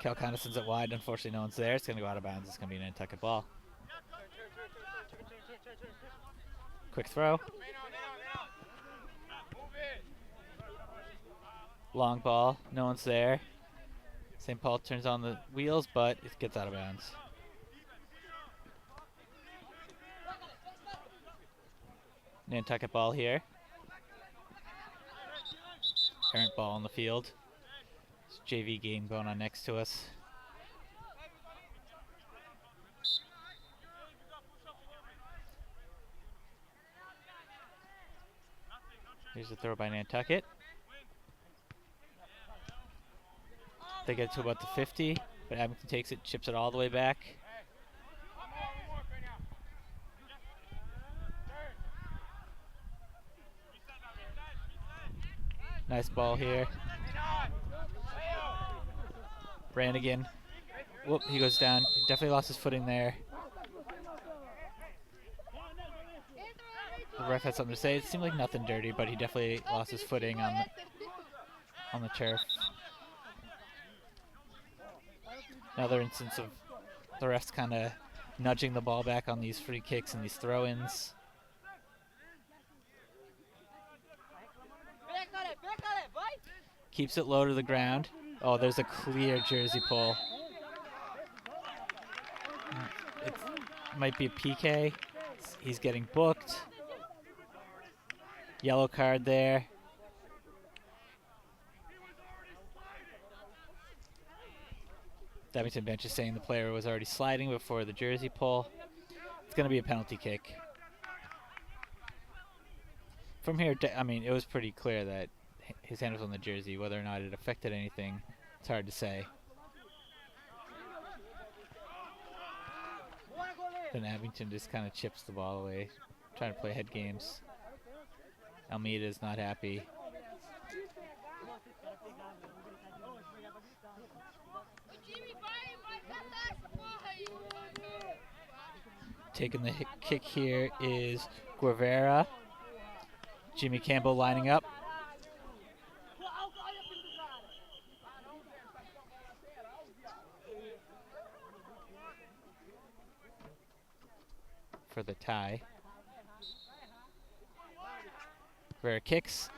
Calcano sends it wide. Unfortunately, no one's there. It's going to go out of bounds. It's going to be an Nantucket ball. Quick throw. Long ball. No one's there. St. Paul turns on the wheels, but it gets out of bounds. Nantucket ball here. Errant ball on the field. It's JV game going on next to us. Here's the throw by Nantucket. They get to about the 50, but Abington takes it, chips it all the way back. Nice ball here. Brannigan. Whoop, he goes down. He definitely lost his footing there. The ref had something to say. It seemed like nothing dirty, but he definitely lost his footing on the turf. Another instance of the refs kind of nudging the ball back on these free kicks and these throw-ins. Keeps it low to the ground. Oh, there's a clear jersey pull. It might be a PK. He's getting booked. Yellow card there. The Abington bench is saying the player was already sliding before the jersey pull. It's going to be a penalty kick. From here, I mean, it was pretty clear that his hand was on the jersey. Whether or not it affected anything, it's hard to say. Then Abington just kind of chips the ball away, trying to play head games. Almeida's not happy. Taking the kick here is Guevara. Jimmy Campbell lining up. For the tie. Guevara kicks.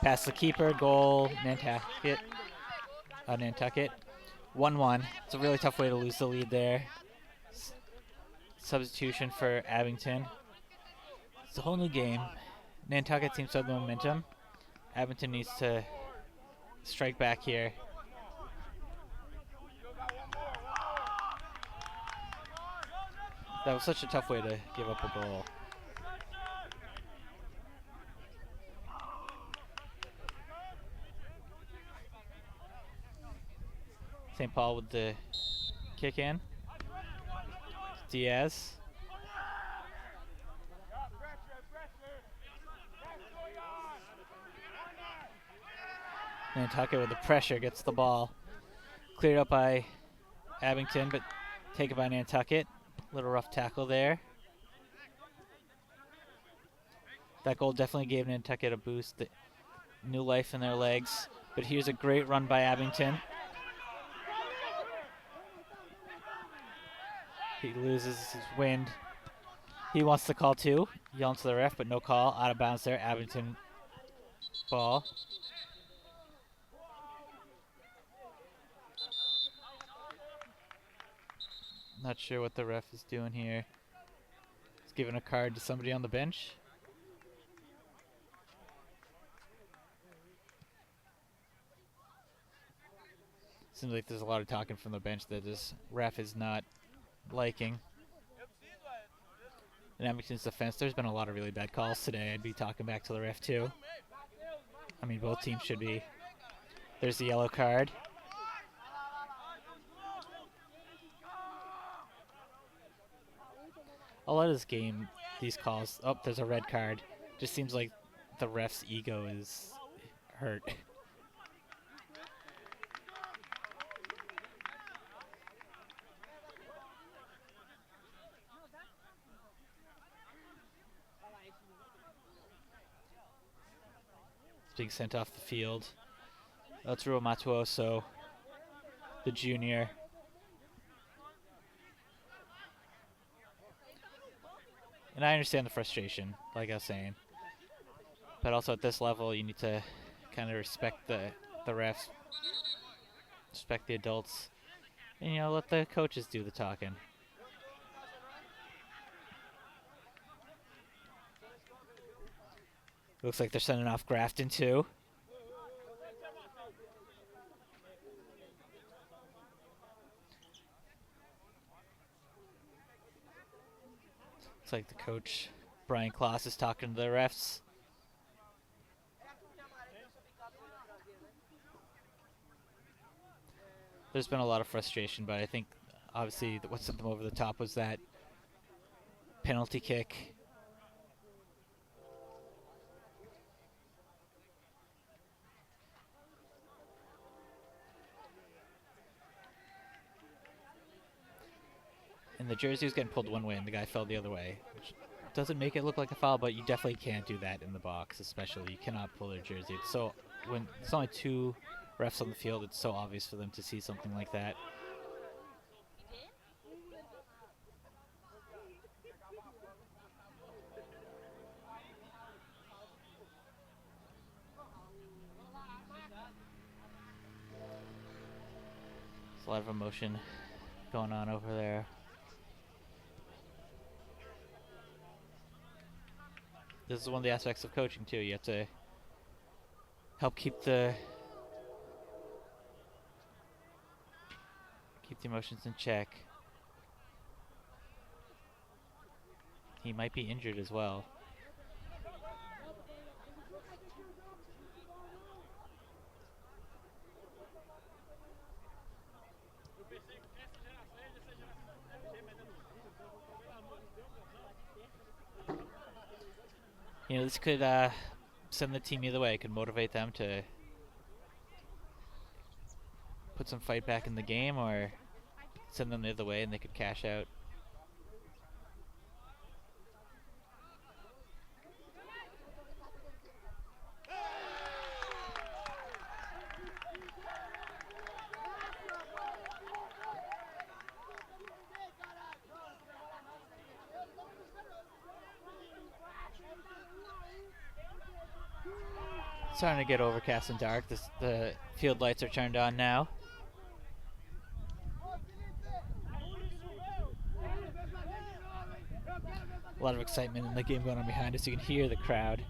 Past the keeper. Goal. Nantucket. Nantucket. 1-1. It's a really tough way to lose the lead there. Substitution for Abington. It's a whole new game. Nantucket seems to have the momentum. Abington needs to strike back here. That was such a tough way to give up a goal. St. Paul with the kick in. Diaz. Nantucket with the pressure gets the ball. Cleared up by Abington, but taken by Nantucket. Little rough tackle there. That goal definitely gave Nantucket a boost. New life in their legs. But here's a great run by Abington. He loses his wind. He wants the call too. Yelling to the ref, but no call. Out of bounds there. Abington ball. Not sure what the ref is doing here. He's giving a card to somebody on the bench. Seems like there's a lot of talking from the bench that this ref is not liking. In Abington's defense, there's been a lot of really bad calls today. I'd be talking back to the ref too. I mean, both teams should be. There's the yellow card. A lot of this game, these calls, oh, there's a red card. Just seems like the ref's ego is hurt. Being sent off the field. That's Rua Matuoso, the junior. And I understand the frustration, like I was saying. But also at this level, you need to kind of respect the refs, respect the adults, and, you know, let the coaches do the talking. Looks like they're sending off Grafton too. Looks like the coach, Brian Kloss, is talking to the refs. There's been a lot of frustration, but I think obviously what sent them over the top was that penalty kick. And the jersey was getting pulled one way and the guy fell the other way. Which doesn't make it look like a foul, but you definitely can't do that in the box, especially. You cannot pull their jersey. It's so, when there's only two refs on the field, it's so obvious for them to see something like that. There's a lot of emotion going on over there. This is one of the aspects of coaching too. You have to help keep the emotions in check. He might be injured as well. You know, this could send the team either way. It could motivate them to put some fight back in the game, or send them the other way and they could cash out. It's starting to get overcast and dark. The field lights are turned on now. A lot of excitement in the game going on behind us. You can hear the crowd.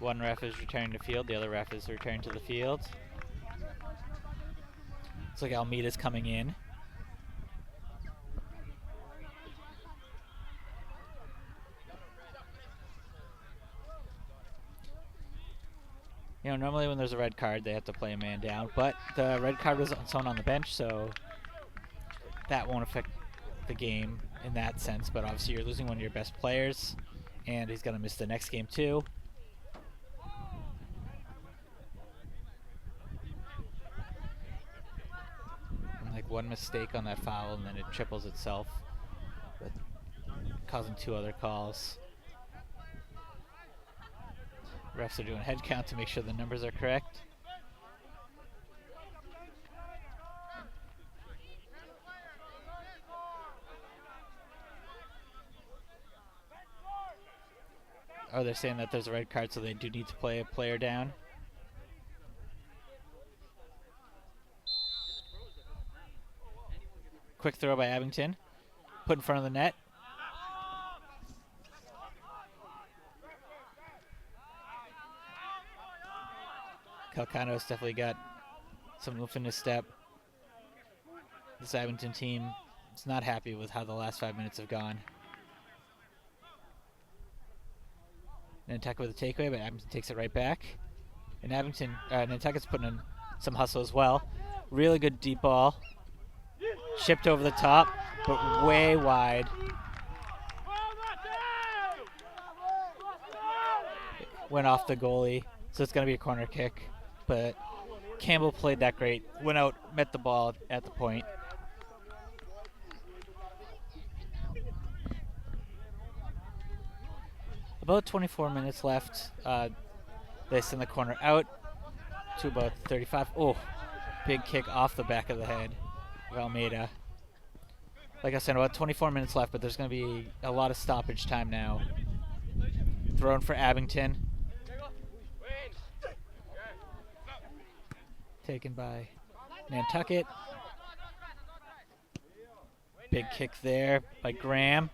One ref is returning to field. The other ref is returning to the field. Looks like Almeida's coming in. You know, normally when there's a red card, they have to play a man down, but the red card was on someone on the bench, so that won't affect the game in that sense. But obviously you're losing one of your best players, and he's going to miss the next game too. And like one mistake on that foul, and then it triples itself, but causing 2 other calls. Refs are doing head count to make sure the numbers are correct. Oh, they're saying that there's a red card, so they do need to play a player down. Quick throw by Abington. Put in front of the net. Calcano's definitely got some oomph in his step. This Abington team is not happy with how the last 5 minutes have gone. Nantucket with a takeaway, but Abington takes it right back. And Nantucket's putting in some hustle as well. Really good deep ball. Chipped over the top, but way wide. Went off the goalie, so it's going to be a corner kick. But Campbell played that great. Went out, met the ball at the point. About 24 minutes left. They send the corner out to about 35. Oh, big kick off the back of the head of Almeida. Like I said, about 24 minutes left, but there's going to be a lot of stoppage time now. Thrown for Abington. Taken by Nantucket. Big kick there by Graham.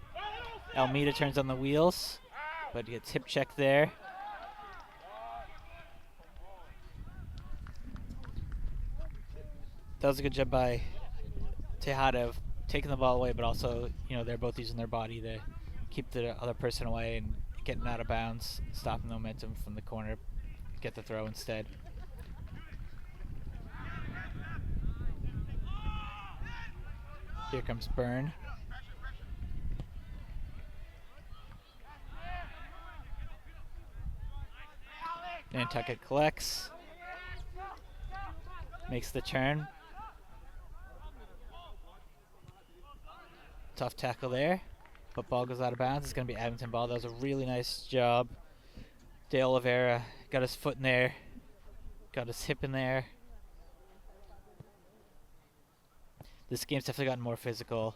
Almeida turns on the wheels, but gets hip checked there. That was a good job by Tejada of taking the ball away, but also, you know, they're both using their body to keep the other person away and getting out of bounds, stopping the momentum from the corner, get the throw instead. Here comes Byrne. Nantucket collects. Makes the turn. Tough tackle there, but ball goes out of bounds. It's going to be Abington ball. That was a really nice job. De Oliveira got his foot in there, got his hip in there. This game's definitely gotten more physical.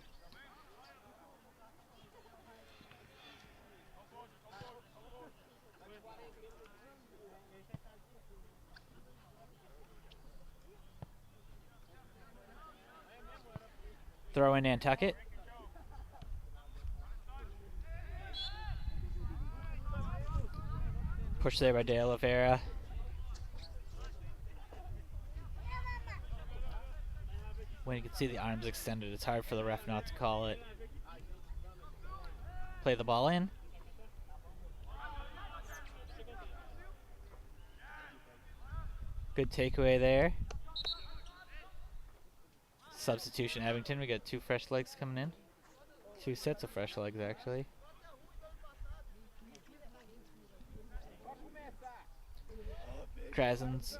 Throw in Nantucket. Push there by De Oliveira. When you can see the arms extended, it's hard for the ref not to call it. Play the ball in. Good takeaway there. Substitution Abington. We got 2 fresh legs coming in. 2 sets of fresh legs, actually. Krasen's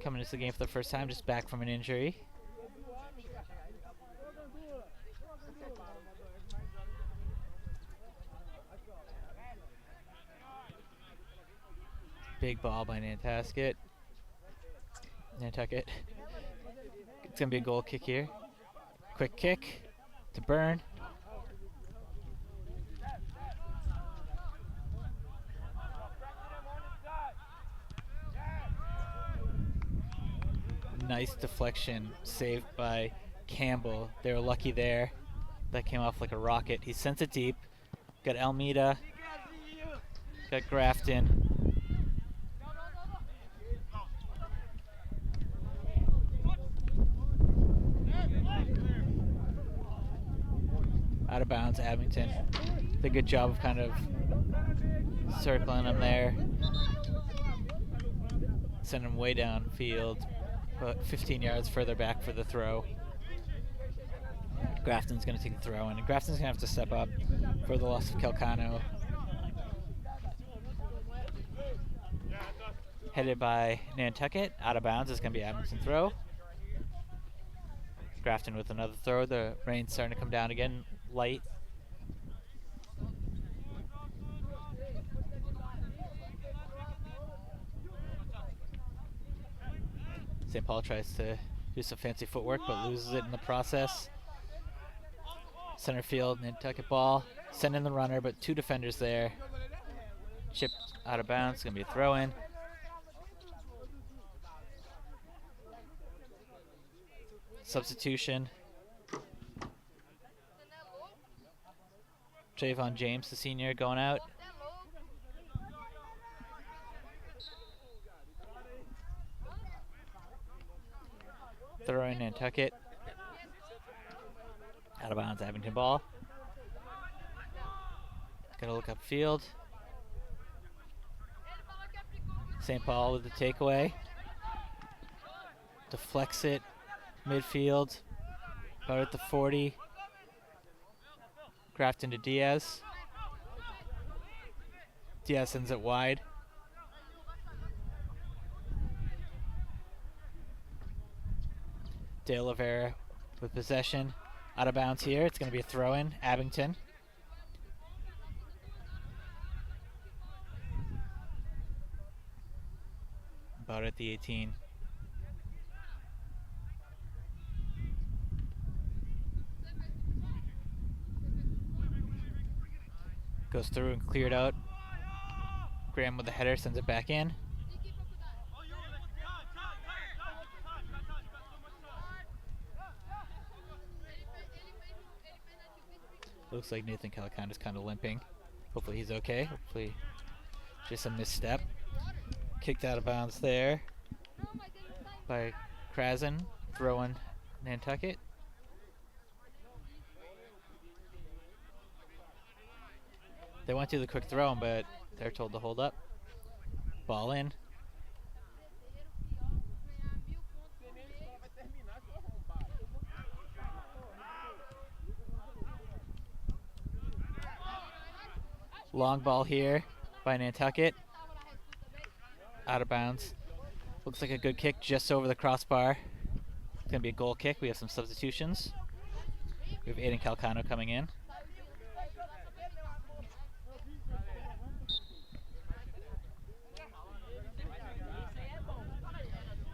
coming into the game for the first time, just back from an injury. Big ball by Nantucket. Nantucket. It's going to be a goal kick here. Quick kick to Burn. Nice deflection saved by Campbell. They were lucky there. That came off like a rocket. He sends it deep. Got Almeida. Got Grafton. Out of bounds, Abington. Did a good job of kind of circling him there. Send him way downfield, but 15 yards further back for the throw. Grafton's going to take the throw, and Grafton's going to have to step up for the loss of Calcano. Headed by Nantucket. Out of bounds is going to be Abington throw. Grafton with another throw. The rain's starting to come down again. Light. St. Paul tries to do some fancy footwork but loses it in the process. Center field, Nantucket ball. Send in the runner, but 2 defenders there. Chipped out of bounds. It's going to be a throw in. Substitution. Javon James, the senior, going out. Throw in Nantucket. Out of bounds, Abington ball. Gonna look upfield. St. Paul with the takeaway. Deflects it. Midfield. About at the 40. Grafton to Diaz. Diaz sends it wide. De Oliveira with possession. Out of bounds here. It's going to be a throw in. Abington. About at the 18. Goes through and cleared out. Graham with the header sends it back in. Looks like Nathan Calican is kind of limping. Hopefully he's okay. Hopefully just a misstep. Kicked out of bounds there by Krasen. Throwing Nantucket. They went to the quick throw, but they're told to hold up. Ball in. Long ball here by Nantucket. Out of bounds. Looks like a good kick just over the crossbar. It's going to be a goal kick. We have some substitutions. We have Aiden Calcano coming in.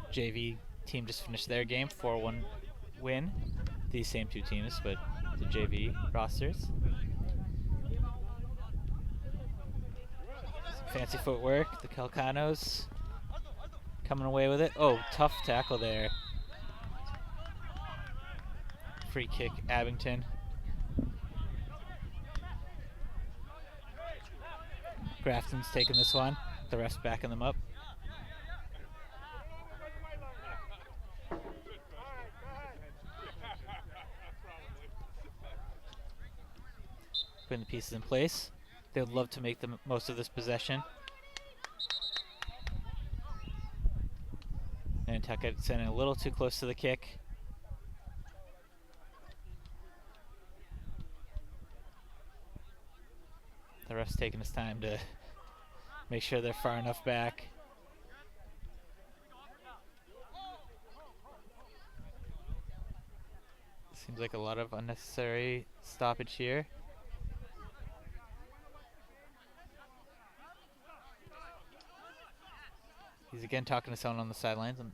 JV team just finished their game, 4-1 win. These same 2 teams, but the JV rosters. Some fancy footwork, the Calcanos coming away with it. Oh, tough tackle there. Free kick, Abington. Grafton's taking this one. The ref's backing them up. Putting the pieces in place. They would love to make the most of this possession. Nantucket sending a little too close to the kick. The ref's taking his time to make sure they're far enough back. Seems like a lot of unnecessary stoppage here. He's again talking to someone on the sidelines. And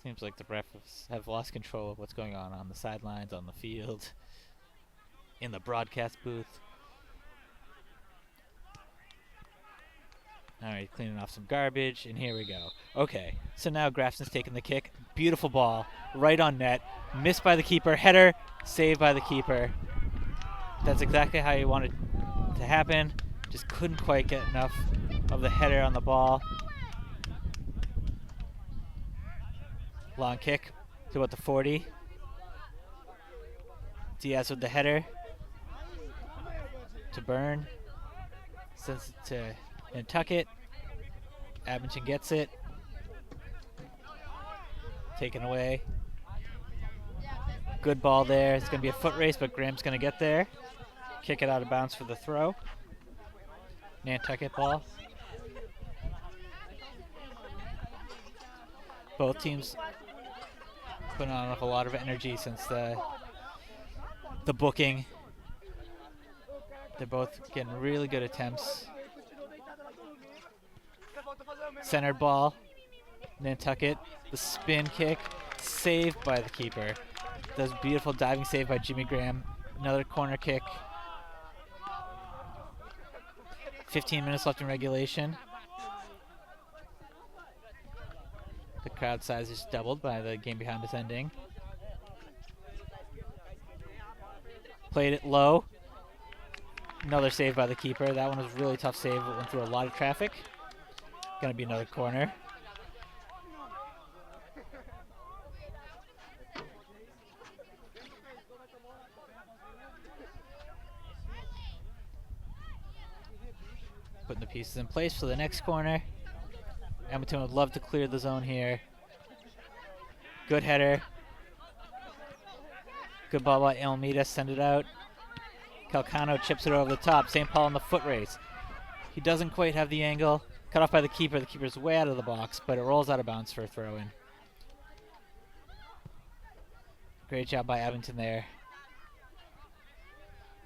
seems like the refs have lost control of what's going on the sidelines, on the field, in the broadcast booth. Alright, cleaning off some garbage, and here we go. Okay, so now Grafton's taking the kick. Beautiful ball, right on net. Missed by the keeper. Header, saved by the keeper. That's exactly how you wanted to happen. Just couldn't quite get enough of the header on the ball. Long kick to about the 40. Diaz with the header to Byrne. Sends it to Nantucket. Abington gets it. Taken away. Good ball there. It's going to be a foot race, but Graham's going to get there. Kick it out of bounds for the throw. Nantucket ball. Both teams putting on a lot of energy since the booking. They're both getting really good attempts. Centered ball. Nantucket. The spin kick. Saved by the keeper. Does beautiful diving save by Jimmy Graham. Another corner kick. 15 minutes left in regulation. The crowd size is doubled by the game behind us ending. Played it low. Another save by the keeper. That one was a really tough save. It went through a lot of traffic. Gonna be another corner. Putting the pieces in place for the next corner. Abington would love to clear the zone here. Good header. Good ball by Almeida. Send it out. Calcano chips it over the top. St. Paul in the foot race. He doesn't quite have the angle. Cut off by the keeper. The keeper's way out of the box, but it rolls out of bounds for a throw-in. Great job by Abington there.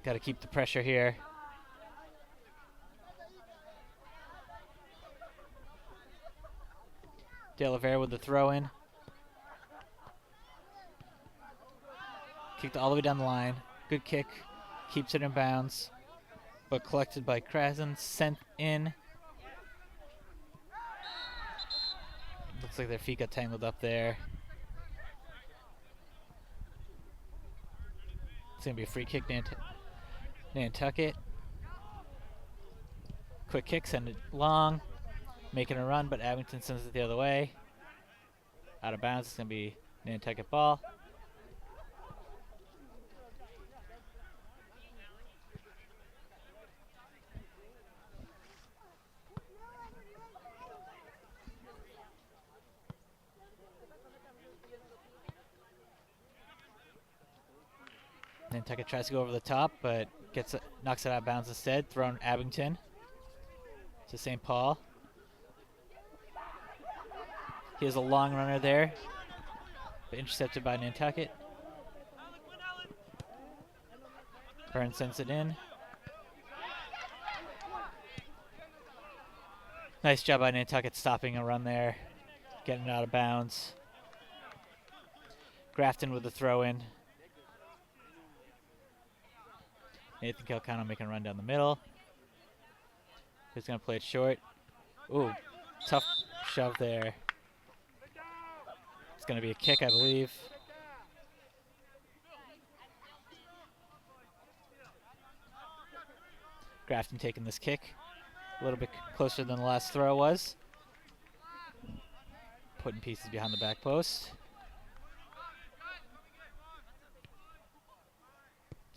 Got to keep the pressure here. De Oliveira with the throw-in. Kicked all the way down the line. Good kick. Keeps it in bounds. But collected by Krasen. Sent in. Looks like their feet got tangled up there. It's going to be a free kick, Nantucket. Quick kick, send it long. Making a run, but Abington sends it the other way. Out of bounds, it's going to be Nantucket ball. Nantucket tries to go over the top, but knocks it out of bounds instead. Thrown Abington to St. Paul. He has a long runner there, but intercepted by Nantucket. Byrne sends it in. Nice job by Nantucket stopping a run there, getting it out of bounds. Grafton with the throw in. Nathan Calcano making a run down the middle. He's going to play it short. Ooh, tough shove there. It's going to be a kick, I believe. Grafton taking this kick. A little bit closer than the last throw was. Putting pieces behind the back post.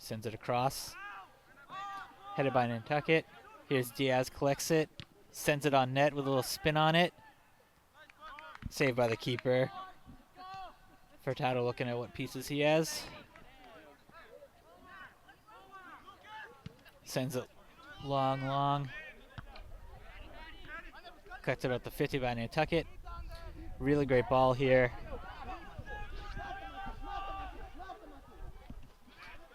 Sends it across. Headed by Nantucket. Here's Diaz, collects it. Sends it on net with a little spin on it. Saved by the keeper. Furtado looking at what pieces he has. Sends it long. Collected about the 50 by Nantucket. Really great ball here.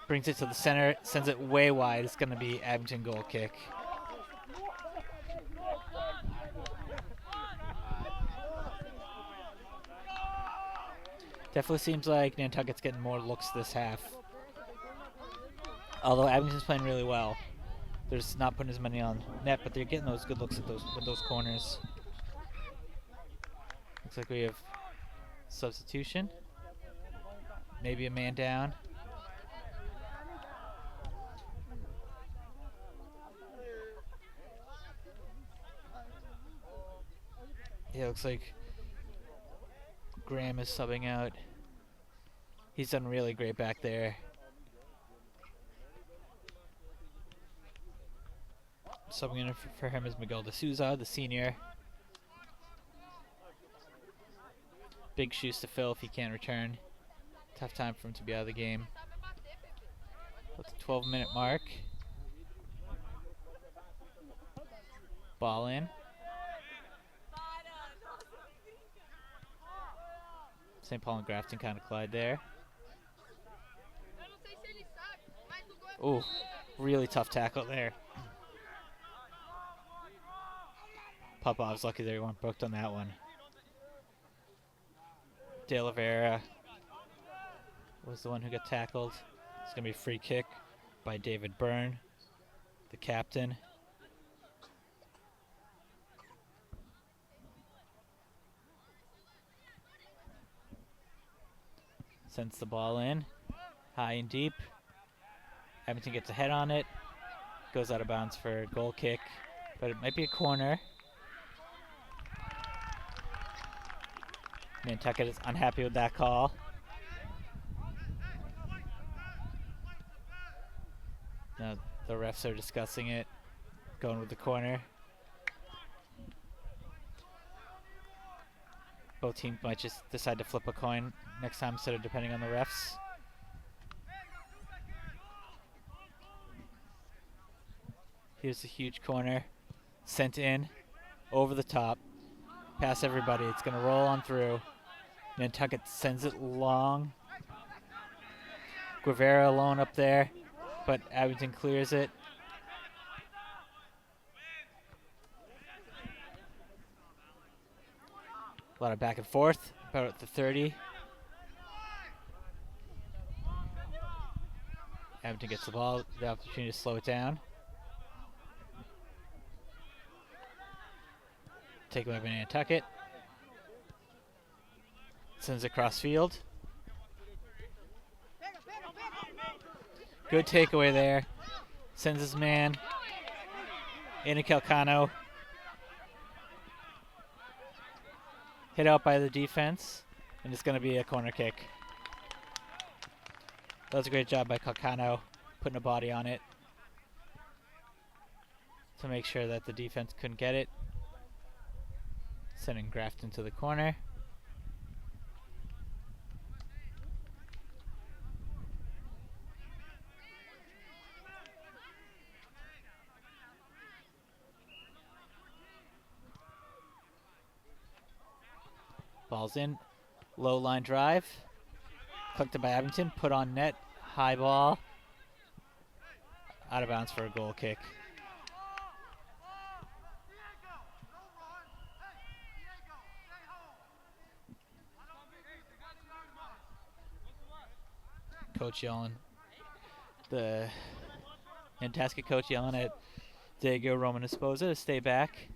Brings it to the center, sends it way wide. It's going to be Abington goal kick. Definitely seems like Nantucket's getting more looks this half. Although Abington's playing really well. They're just not putting as many on net, but they're getting those good looks at those corners. Looks like we have substitution. Maybe a man down. Yeah, looks like Graham is subbing out. He's done really great back there. Subbing in for him is Miguel de Souza, the senior. Big shoes to fill if he can't return. Tough time for him to be out of the game. At the 12-minute mark. Ball in. St. Paul and Grafton kind of collide there. Ooh, really tough tackle there. Popov's lucky they weren't booked on that one. De Oliveira was the one who got tackled. It's going to be a free kick by David Byrne, the captain. Sends the ball in, high and deep. Abington gets a head on it. Goes out of bounds for a goal kick, but it might be a corner. Nantucket is unhappy with that call. Now the refs are discussing it, going with the corner. Both teams might just decide to flip a coin next time instead of depending on the refs. Here's a huge corner. Sent in, over the top. Past everybody. It's going to roll on through. Nantucket sends it long. Guevara alone up there, but Abington clears it. A lot of back and forth, about at the 30. Abington gets the ball, the opportunity to slow it down. Taken away by Nantucket. Sends it across field. Good takeaway there. Sends his man into Calcano. Hit out by the defense, and it's going to be a corner kick. That was a great job by Calcano, putting a body on it to make sure that the defense couldn't get it. Sending Grafton to the corner. Ball's in. Low line drive. Collected by Abington. Put on net. High ball. Out of bounds for a goal kick. Coach yelling. The Nantucket coach yelling at Diego Roman Esposa to stay back.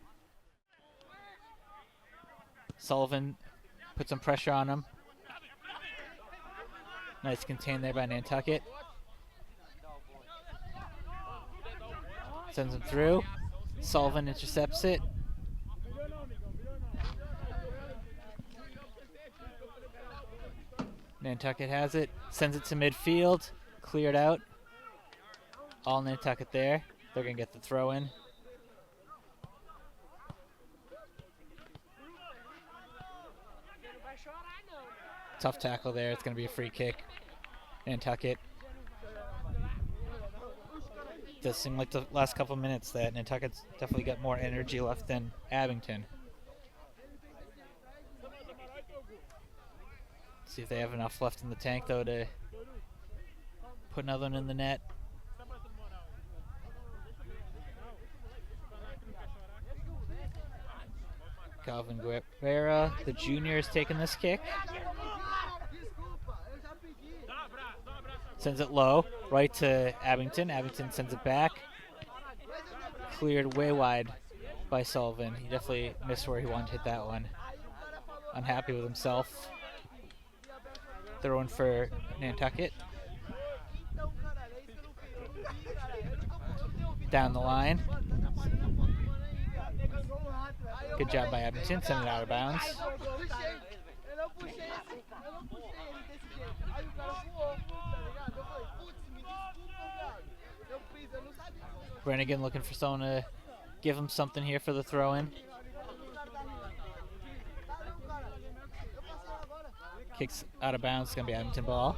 Sullivan put some pressure on him. Nice contain there by Nantucket. Sends him through. Sullivan intercepts it. Nantucket has it. Sends it to midfield. Cleared out. All Nantucket there. They're going to get the throw in. Tough tackle there. It's going to be a free kick. Nantucket. Does seem like the last couple minutes that Nantucket's definitely got more energy left than Abington. See if they have enough left in the tank, though, to put another one in the net. Calvin Guerra, the junior, is taking this kick. Sends it low, right to Abington. Abington sends it back. Cleared way wide by Sullivan. He definitely missed where he wanted to hit that one. Unhappy with himself. Throwing for Nantucket. Down the line. Good job by Abington, sending it out of bounds. Brannigan looking for someone to give him something here for the throw-in. Kicks out of bounds, it's going to be Abington ball.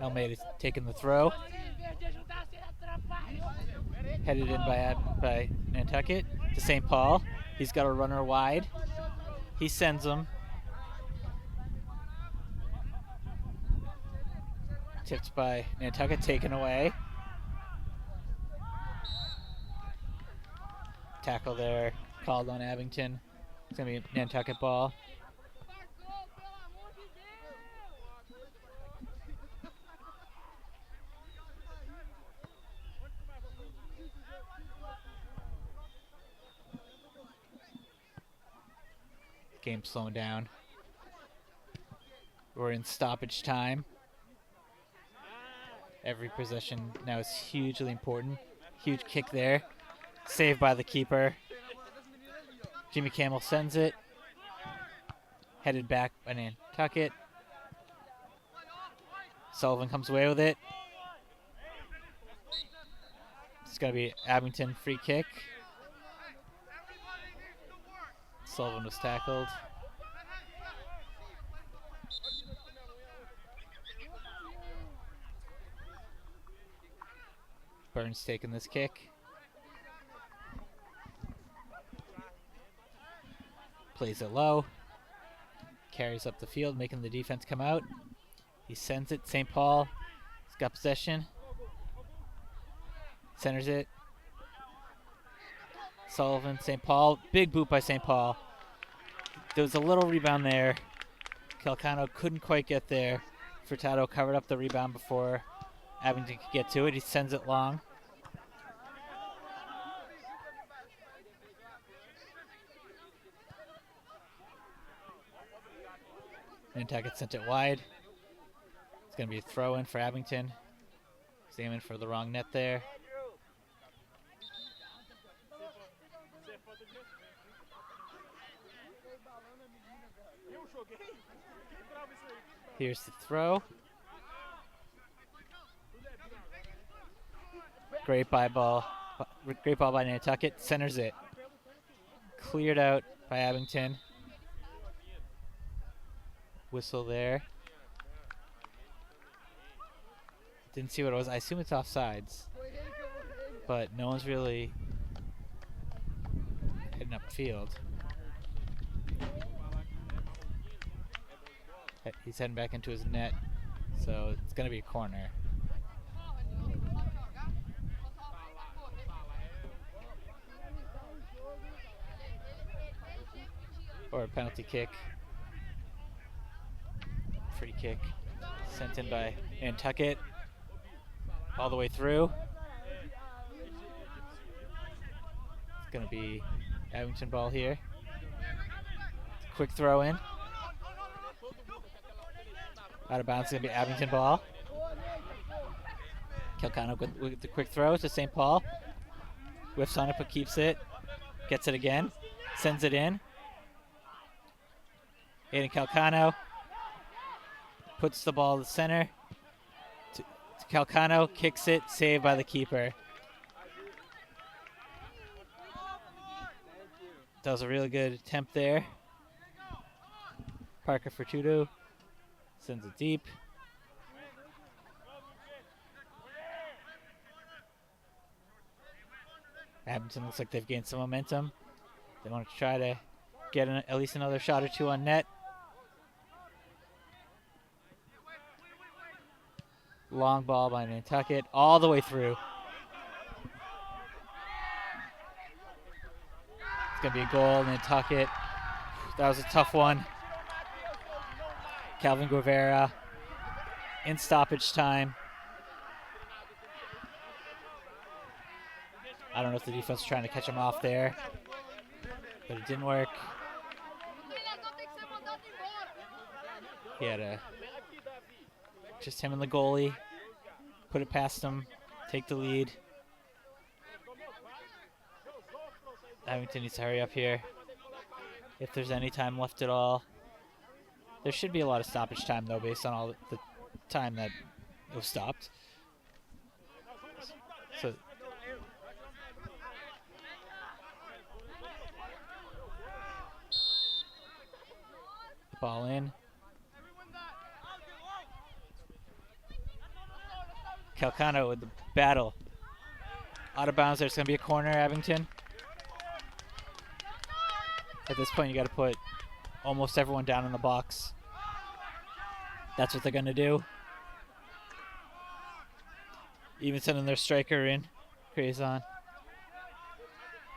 Almeida's taking the throw. Headed in by Nantucket to St. Paul. He's got a runner wide. He sends him. Tipped by Nantucket, taken away. Tackle there, called on Abington. It's going to be Nantucket ball. Game slowing down. We're in stoppage time. Every possession now is hugely important. Huge kick there. Saved by the keeper. Jimmy Campbell sends it. Headed back by Nantucket. Sullivan comes away with it. It's going to be Abington free kick. Sullivan was tackled. Burns taking this kick. Plays it low. Carries up the field, making the defense come out. He sends it. St. Paul has got possession. Centers it. Sullivan, St. Paul. Big boot by St. Paul. There was a little rebound there. Calcano couldn't quite get there. Furtado covered up the rebound before Abington could get to it. He sends it long. Nantucket sent it wide. It's going to be a throw-in for Abington. He's aiming for the wrong net there. Here's the throw. Great ball by Nantucket. Centers it. Cleared out by Abington. Whistle there. Didn't see what it was. I assume it's offsides. But no one's really heading upfield. He's heading back into his net, so it's going to be a corner. Or a penalty kick. Free kick. Sent in by Nantucket. All the way through. It's going to be Abington ball here. Quick throw in. Out of bounds, it's going to be Abington ball. Calcano with the quick throw to St. Paul. Whiffs on it, but keeps it. Gets it again. Sends it in. Aiden Calcano puts the ball to the center. To Calcano, kicks it, saved by the keeper. That was a really good attempt there. Parker Fortudo sends it deep. Abington looks like they've gained some momentum. They want to try to get at least another shot or two on net. Long ball by Nantucket all the way through. It's going to be a goal, Nantucket. That was a tough one. Calvin Guevara in stoppage time. I don't know if the defense was trying to catch him off there, but it didn't work. He had just him and the goalie. Put it past him, take the lead. Abington needs to hurry up here. If there's any time left at all. There should be a lot of stoppage time, though, based on all the time that it was stopped. So ball in. Calcano with the battle. Out of bounds. There's going to be a corner, Abington. At this point, you got to put almost everyone down in the box. That's what they're going to do. Even sending their striker in. Crazon.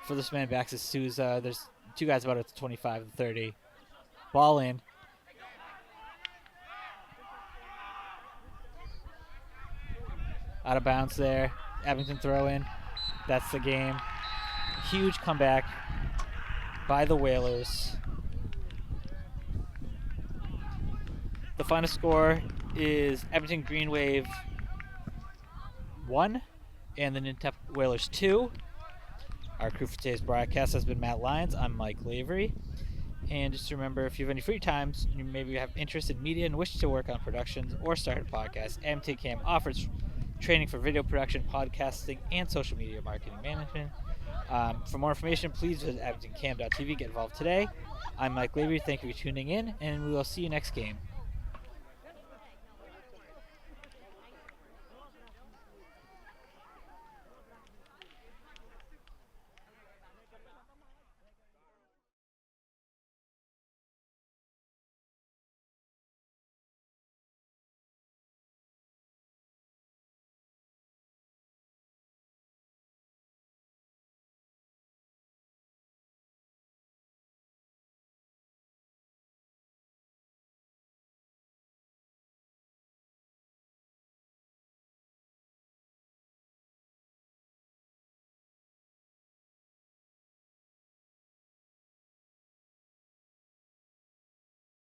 For this man backs is Souza. There's two guys about at the 25 and 30. Ball in. Out of bounds there. Abington throw in. That's the game. Huge comeback by the Whalers. The final score is Abington Green Wave 1 and the Nantucket Whalers 2. Our crew for today's broadcast has been Matt Lyons. I'm Mike Lavery. And just remember, if you have any free times, and you maybe have interest in media and wish to work on productions or start a podcast, MT Cam offers training for video production, podcasting, and social media marketing management. For more information, please visit abingtoncam.tv. Get involved today. I'm Mike Lavery. Thank you for tuning in, and we will see you next game.